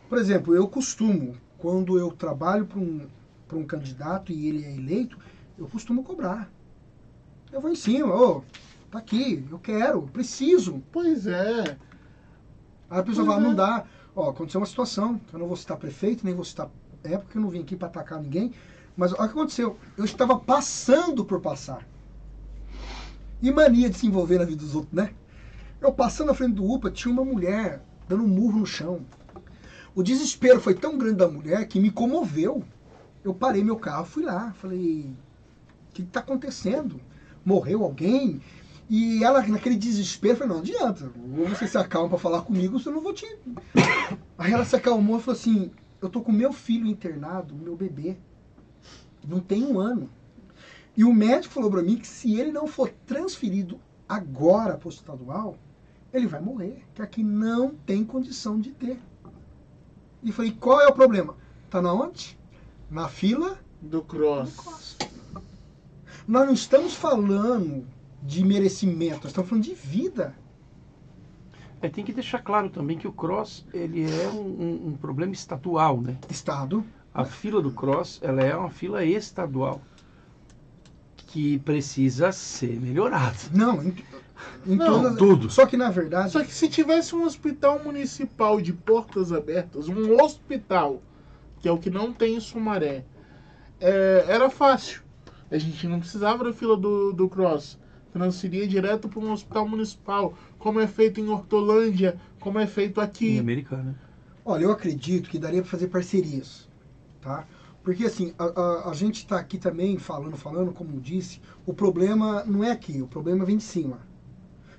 Por exemplo, eu costumo, quando eu trabalho para um candidato e ele é eleito, eu costumo cobrar. Eu vou em cima, tá aqui, eu quero, eu preciso. Pois é. Aí a pessoa fala, não dá. Aconteceu uma situação, eu não vou citar prefeito, nem vou citar época, eu não vim aqui para atacar ninguém, mas olha o que aconteceu. Eu estava passando por passar. E mania de se envolver na vida dos outros, né? Eu passando na frente do UPA, tinha uma mulher dando um murro no chão. O desespero foi tão grande da mulher que me comoveu. Eu parei meu carro, fui lá, falei, o que está acontecendo? Morreu alguém? E ela, naquele desespero, falou, não adianta, ou você se acalma para falar comigo, senão eu não vou te... Aí ela se acalmou e falou assim, eu tô com meu filho internado, meu bebê, não tem 1 ano. E o médico falou para mim que se ele não for transferido agora para o estadual, ele vai morrer, que aqui não tem condição de ter. E falei, qual é o problema? Tá na onde? Na fila do Cross. Nós não estamos falando de merecimento, nós estamos falando de vida. Tem que deixar claro também que o Cross ele é um problema estadual, né? Estado. A fila do Cross ela é uma fila estadual que precisa ser melhorada. Não, Não, tudo. Só que na verdade... Só que se tivesse um hospital municipal de portas abertas, um hospital, que é o que não tem em Sumaré, era fácil. A gente não precisava da fila do Cross. Transferia direto para um hospital municipal, como é feito em Hortolândia, como é feito aqui. Em Americana. Olha, eu acredito que daria para fazer parcerias, tá? Porque assim, a gente está aqui também falando, como disse, o problema não é aqui, o problema vem de cima.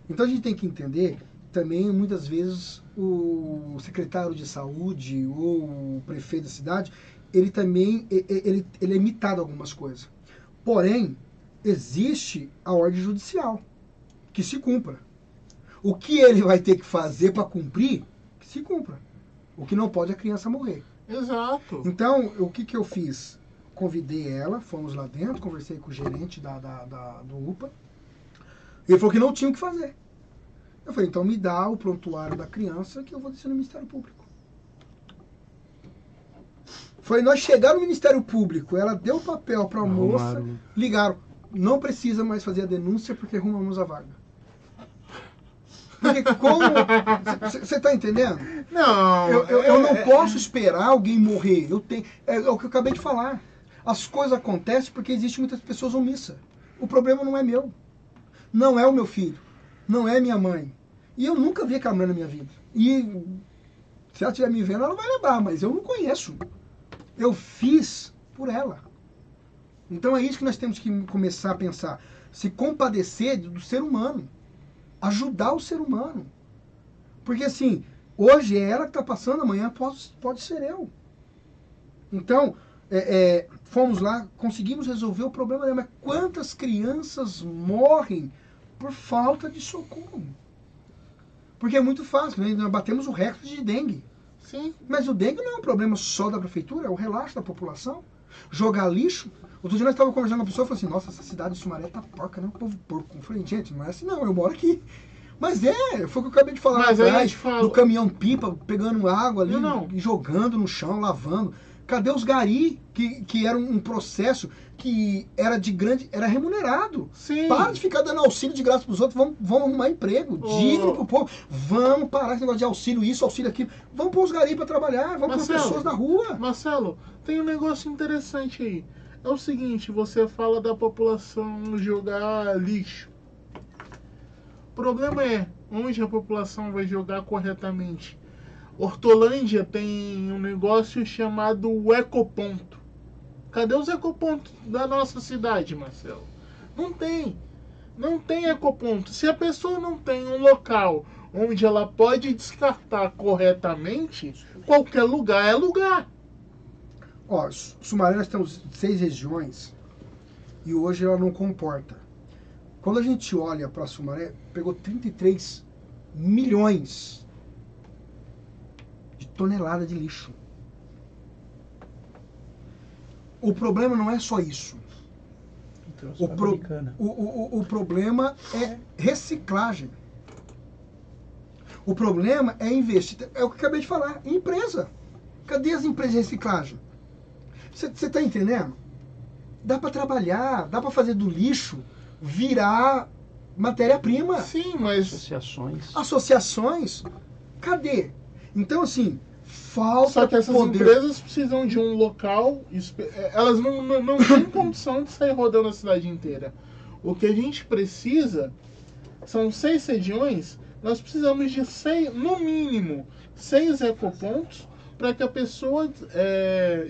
Então a gente tem que entender também, muitas vezes, o secretário de saúde ou o prefeito da cidade, ele também ele é limitado a algumas coisas. Porém, existe a ordem judicial, que se cumpra. O que ele vai ter que fazer para cumprir, que se cumpra. O que não pode é a criança morrer. Exato. Então, o que eu fiz? Convidei ela, fomos lá dentro, conversei com o gerente do UPA. Ele falou que não tinha o que fazer. Eu falei, então me dá o prontuário da criança que eu vou descer no Ministério Público. Foi nós chegar no Ministério Público, ela deu o papel para a moça, ligaram, não precisa mais fazer a denúncia porque arrumamos a vaga. Porque como... Você está entendendo? Não. Eu não posso esperar alguém morrer. É o que eu acabei de falar. As coisas acontecem porque existem muitas pessoas omissas. O problema não é meu. Não é o meu filho. Não é minha mãe. E eu nunca vi aquela mulher na minha vida. E se ela estiver me vendo, ela vai lembrar, mas eu não conheço. Eu fiz por ela. Então é isso que nós temos que começar a pensar. Se compadecer do ser humano. Ajudar o ser humano. Porque assim, hoje é ela que está passando, amanhã pode ser eu. Então, fomos lá, conseguimos resolver o problema dela. Mas quantas crianças morrem por falta de socorro? Porque é muito fácil, né? Nós batemos o recorde de dengue. Sim. Mas o dengue não é um problema só da prefeitura, é o relaxo da população. Jogar lixo. Outro dia nós estávamos conversando com uma pessoa e falou assim, nossa, essa cidade de Sumaré tá porca, né? O povo porco. Eu falei, gente, não é assim não, eu moro aqui. Mas foi o que eu acabei de falar Mas lá aí atrás, eu te falo- do caminhão-pipa, pegando água ali, Não. e jogando no chão, lavando. Cadê os gari, que era um processo que era remunerado? Sim. Para de ficar dando auxílio de graça pros outros, vamos arrumar emprego, digno pro povo. Vamos parar esse negócio de auxílio isso, auxílio aquilo. Vamos pôr os gari para trabalhar, vamos pôr Marcelo, pessoas na rua. Marcelo, tem um negócio interessante aí. É o seguinte, você fala da população jogar lixo. O problema é onde a população vai jogar corretamente. Hortolândia tem um negócio chamado ecoponto. Cadê os ecopontos da nossa cidade, Marcelo? Não tem. Não tem ecoponto. Se a pessoa não tem um local onde ela pode descartar corretamente, qualquer lugar é lugar. Ó, Sumaré nós temos 6 regiões e hoje ela não comporta. Quando a gente olha para Sumaré, pegou 33 milhões de toneladas de lixo. O problema não é só isso. Então, O problema é reciclagem. O problema é investir. É o que eu acabei de falar. Empresa. Cadê as empresas de reciclagem? Você está entendendo? Dá para trabalhar, dá para fazer do lixo virar matéria-prima. Sim, mas Associações. Cadê? Então, assim, falta só que essas poder. empresas precisam de um local. Elas não têm condição de sair rodando a cidade inteira. O que a gente precisa são 6 regiões. Nós precisamos de 6, no mínimo, 6 ecopontos para que a pessoa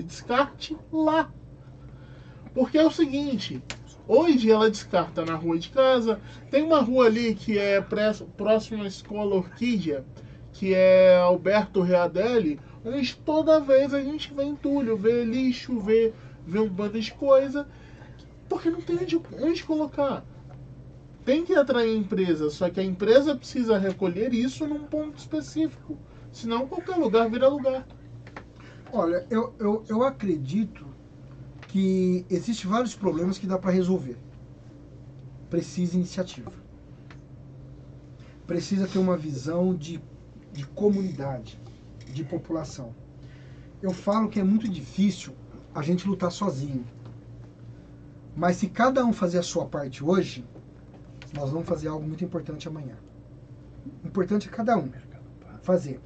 descarte lá. Porque é o seguinte, hoje ela descarta na rua de casa, tem uma rua ali que é próxima à Escola Orquídea, que é Alberto Readelli, onde toda vez a gente vê entulho, vê lixo, vê um bando de coisa, porque não tem onde colocar. Tem que atrair a empresa, só que a empresa precisa recolher isso num ponto específico, senão qualquer lugar vira lugar. Olha, eu acredito que existem vários problemas que dá para resolver. Precisa iniciativa. Precisa ter uma visão de comunidade, de população. Eu falo que é muito difícil a gente lutar sozinho. Mas se cada um fazer a sua parte hoje, nós vamos fazer algo muito importante amanhã. O importante é cada um fazer.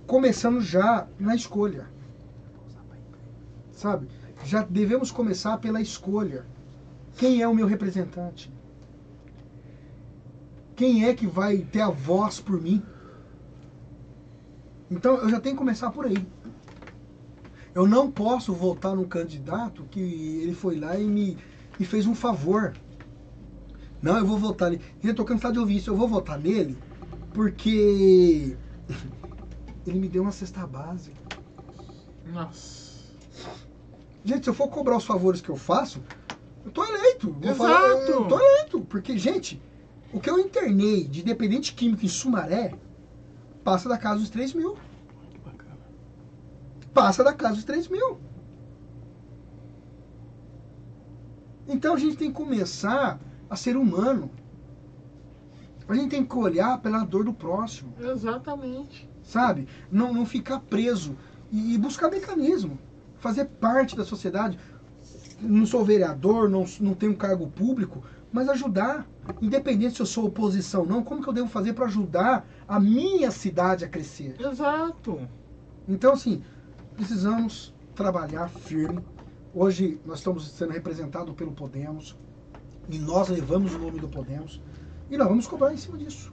Começando já na escolha. Sabe? Já devemos começar pela escolha. Quem é o meu representante? Quem é que vai ter a voz por mim? Então eu já tenho que começar por aí. Eu não posso votar num candidato que ele foi lá e me fez um favor. Não, eu vou votar nele. Eu estou cansado de ouvir isso. Eu vou votar nele porque ele me deu uma cesta básica. Nossa. Gente, se eu for cobrar os favores que eu faço, eu tô eleito. Exato. Eu tô eleito. Porque, gente, o que eu internei de dependente químico em Sumaré passa da casa dos 3 mil. Passa da casa dos 3 mil. Então a gente tem que começar a ser humano. A gente tem que olhar pela dor do próximo, Exatamente. sabe? Não ficar preso e buscar mecanismo, fazer parte da sociedade. Não sou vereador, não tenho cargo público, mas ajudar, independente se eu sou oposição ou não, como que eu devo fazer para ajudar a minha cidade a crescer? Exato. Então, assim, precisamos trabalhar firme. Hoje nós estamos sendo representados pelo Podemos e nós levamos o nome do Podemos e nós vamos cobrar em cima disso.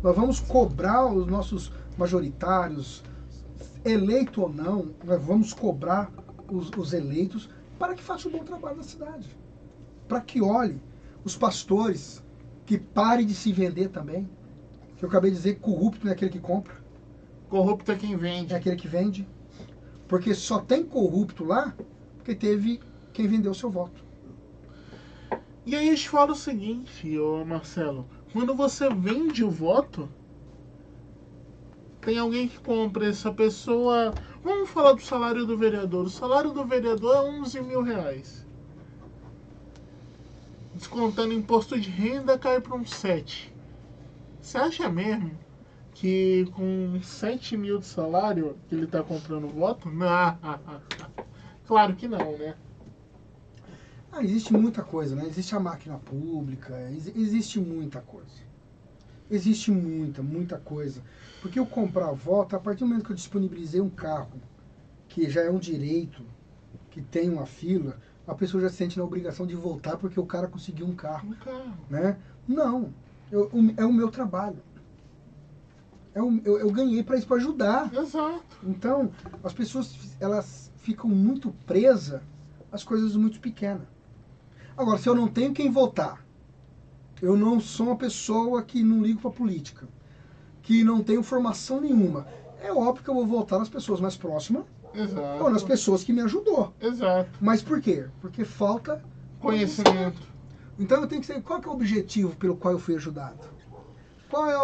Nós vamos cobrar os nossos majoritários, eleito ou não, nós vamos cobrar os eleitos para que façam um bom trabalho na cidade. Para que olhe os pastores, que parem de se vender também. Que eu acabei de dizer que corrupto não é aquele que compra, Corrupto é quem vende. é aquele que vende. Porque só tem corrupto lá porque teve quem vendeu o seu voto. E aí eu te falo o seguinte, ô Marcelo. Quando você vende o voto, tem alguém que compra essa pessoa. Vamos falar do salário do vereador. O salário do vereador é 11 mil reais. Descontando imposto de renda, cai para uns 7. Você acha mesmo que com 7 mil de salário que ele está comprando voto? Não. Claro que não, né? Existe muita coisa, né? Existe a máquina pública, existe muita coisa. Existe muita coisa. Porque eu comprar voto, a partir do momento que eu disponibilizei um carro, que já é um direito, que tem uma fila, a pessoa já se sente na obrigação de voltar porque o cara conseguiu um carro. Né? Não. É o meu trabalho. Eu ganhei para isso, para ajudar. Exato. Então, as pessoas elas ficam muito presas às coisas muito pequenas. Agora, se eu não tenho quem votar, eu não sou uma pessoa que não ligo para política, que não tenho formação nenhuma, é óbvio que eu vou votar nas pessoas mais próximas. Exato. Ou nas pessoas que me ajudou. Exato. Mas por quê? Porque falta Conhecimento. Então eu tenho que saber qual que é o objetivo pelo qual eu fui ajudado. Qual é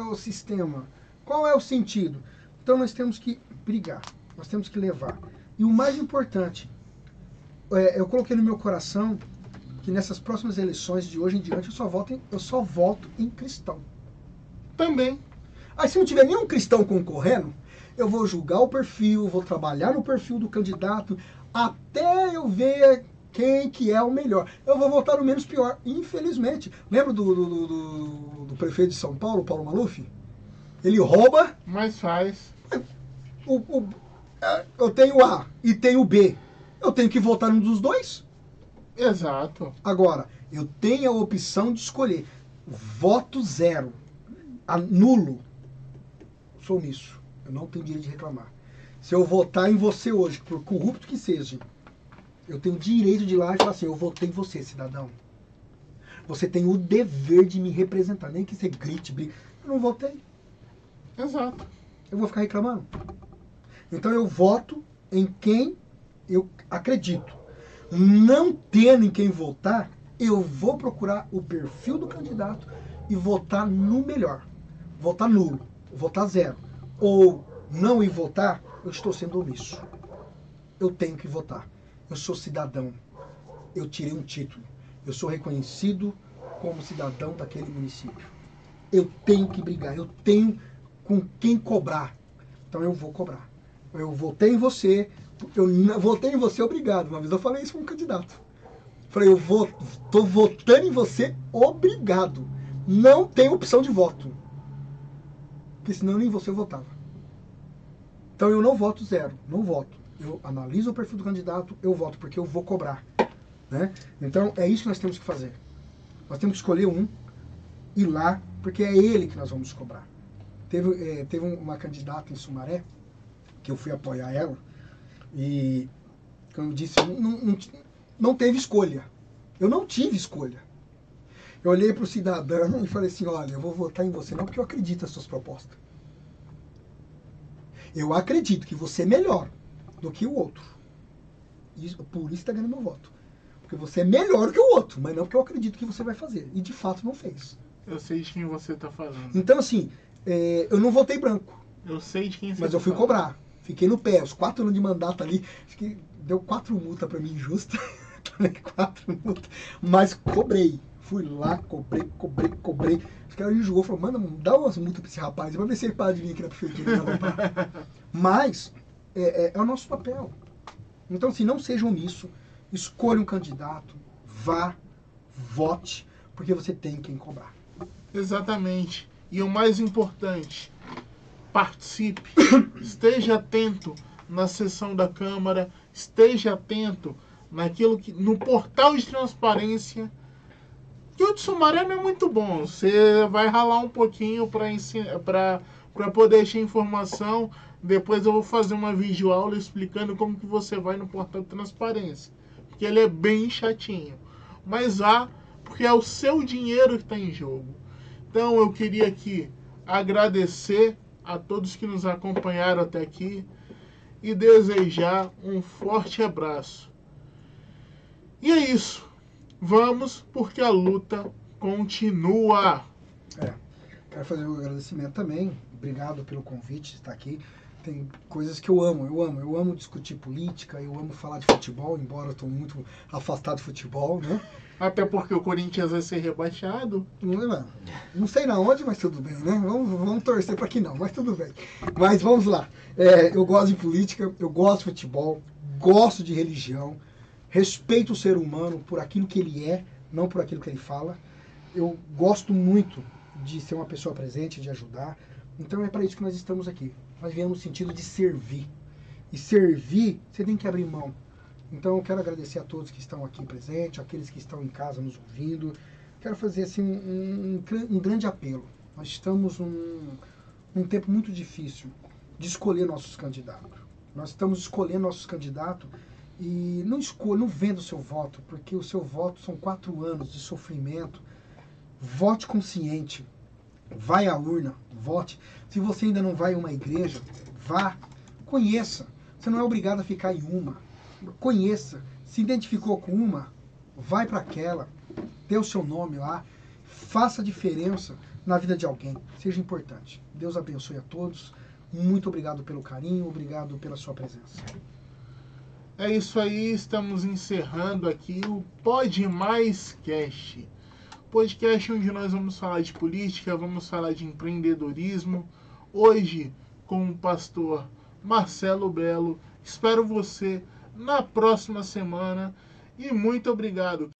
o sistema? Qual é o sentido? Então nós temos que brigar. Nós temos que levar. E o mais importante, eu coloquei no meu coração que nessas próximas eleições de hoje em diante eu só voto em cristão. Também. Aí se não tiver nenhum cristão concorrendo, eu vou julgar o perfil, vou trabalhar no perfil do candidato, até eu ver quem que é o melhor. Eu vou votar no menos pior, infelizmente. Lembra do prefeito de São Paulo, Paulo Maluf? Ele rouba. Mas faz. Eu tenho A e tenho B. Eu tenho que votar num dos dois? Exato. Agora, eu tenho a opção de escolher. Voto zero. Nulo. Sou omisso. Eu não tenho direito de reclamar. Se eu votar em você hoje, por corrupto que seja, eu tenho o direito de ir lá e falar assim, eu votei em você, cidadão. Você tem o dever de me representar. Nem que você grite, brigue. Eu não votei. Exato. Eu vou ficar reclamando? Então eu voto em quem eu acredito. Não tendo em quem votar, eu vou procurar o perfil do candidato e votar no melhor. Votar nulo, votar zero. Ou não ir votar, eu estou sendo omisso. Eu tenho que votar. Eu sou cidadão. Eu tirei um título. Eu sou reconhecido como cidadão daquele município. Eu tenho que brigar. Eu tenho com quem cobrar. Então eu vou cobrar. Eu votei em você. Eu votei em você, obrigado. Uma vez eu falei isso para um candidato. Falei, estou votando em você, obrigado. Não tem opção de voto. Porque senão nem você eu votava. Então eu não voto zero, não voto. Eu analiso o perfil do candidato, eu voto, porque eu vou cobrar. Né? Então é isso que nós temos que fazer. Nós temos que escolher um, ir lá, porque é ele que nós vamos cobrar. Teve uma candidata em Sumaré, que eu fui apoiar ela, e, como eu disse, não teve escolha. Eu não tive escolha. Eu olhei para o cidadão e falei assim, olha, eu vou votar em você não porque eu acredito nas suas propostas. Eu acredito que você é melhor do que o outro. Por isso está ganhando meu voto. Porque você é melhor que o outro, mas não porque eu acredito que você vai fazer. E de fato não fez. Eu sei de quem você está falando. Então assim, eu não votei branco. Eu sei de quem você Mas eu fui cobrar. Fiquei no pé. Os 4 anos de mandato ali, acho que deu 4 multas para mim injusta. 4 multas. Mas cobrei. Fui lá, cobrei. Os caras enjoou, falou, manda, dá umas multas pra esse rapaz, vai ver se ele para de vir aqui na prefeitura. Mas é o nosso papel. Então, assim, não seja omisso, escolha um candidato, vá, vote, porque você tem quem cobrar. Exatamente. E o mais importante, participe, esteja atento na sessão da Câmara, esteja atento naquilo que no portal de transparência. Que o de Sumaré não é muito bom. Você vai ralar um pouquinho para poder achar informação. Depois eu vou fazer uma videoaula explicando como que você vai no portal de transparência. Porque ele é bem chatinho. Mas porque é o seu dinheiro que está em jogo. Então eu queria aqui agradecer a todos que nos acompanharam até aqui e desejar um forte abraço. E é isso. Vamos, porque a luta continua. Quero fazer um agradecimento também. Obrigado pelo convite de estar aqui. Tem coisas que eu amo. Eu amo discutir política, eu amo falar de futebol, embora eu estou muito afastado de futebol, né? Até porque o Corinthians vai ser rebaixado. Não sei na onde, mas tudo bem, né? Vamos torcer para que não, mas tudo bem. Mas vamos lá. Eu gosto de política, eu gosto de futebol, gosto de religião, respeito o ser humano por aquilo que ele é, não por aquilo que ele fala. Eu gosto muito de ser uma pessoa presente, de ajudar. Então é para isso que nós estamos aqui. Nós viemos no sentido de servir. E servir, você tem que abrir mão. Então eu quero agradecer a todos que estão aqui presentes, aqueles que estão em casa nos ouvindo. Quero fazer assim um grande apelo. Nós estamos num tempo muito difícil de escolher nossos candidatos. Nós estamos escolhendo nossos candidatos e não venda o seu voto, porque o seu voto são 4 anos de sofrimento. Vote consciente. Vai à urna, vote. Se você ainda não vai a uma igreja, vá, conheça. Você não é obrigado a ficar em uma. Conheça. Se identificou com uma, vai para aquela. Dê o seu nome lá. Faça a diferença na vida de alguém. Seja importante. Deus abençoe a todos. Muito obrigado pelo carinho, obrigado pela sua presença. É isso aí, estamos encerrando aqui o Pode Mais Cast. Podcast onde nós vamos falar de política, vamos falar de empreendedorismo. Hoje com o pastor Marcelo Belo. Espero você na próxima semana e muito obrigado.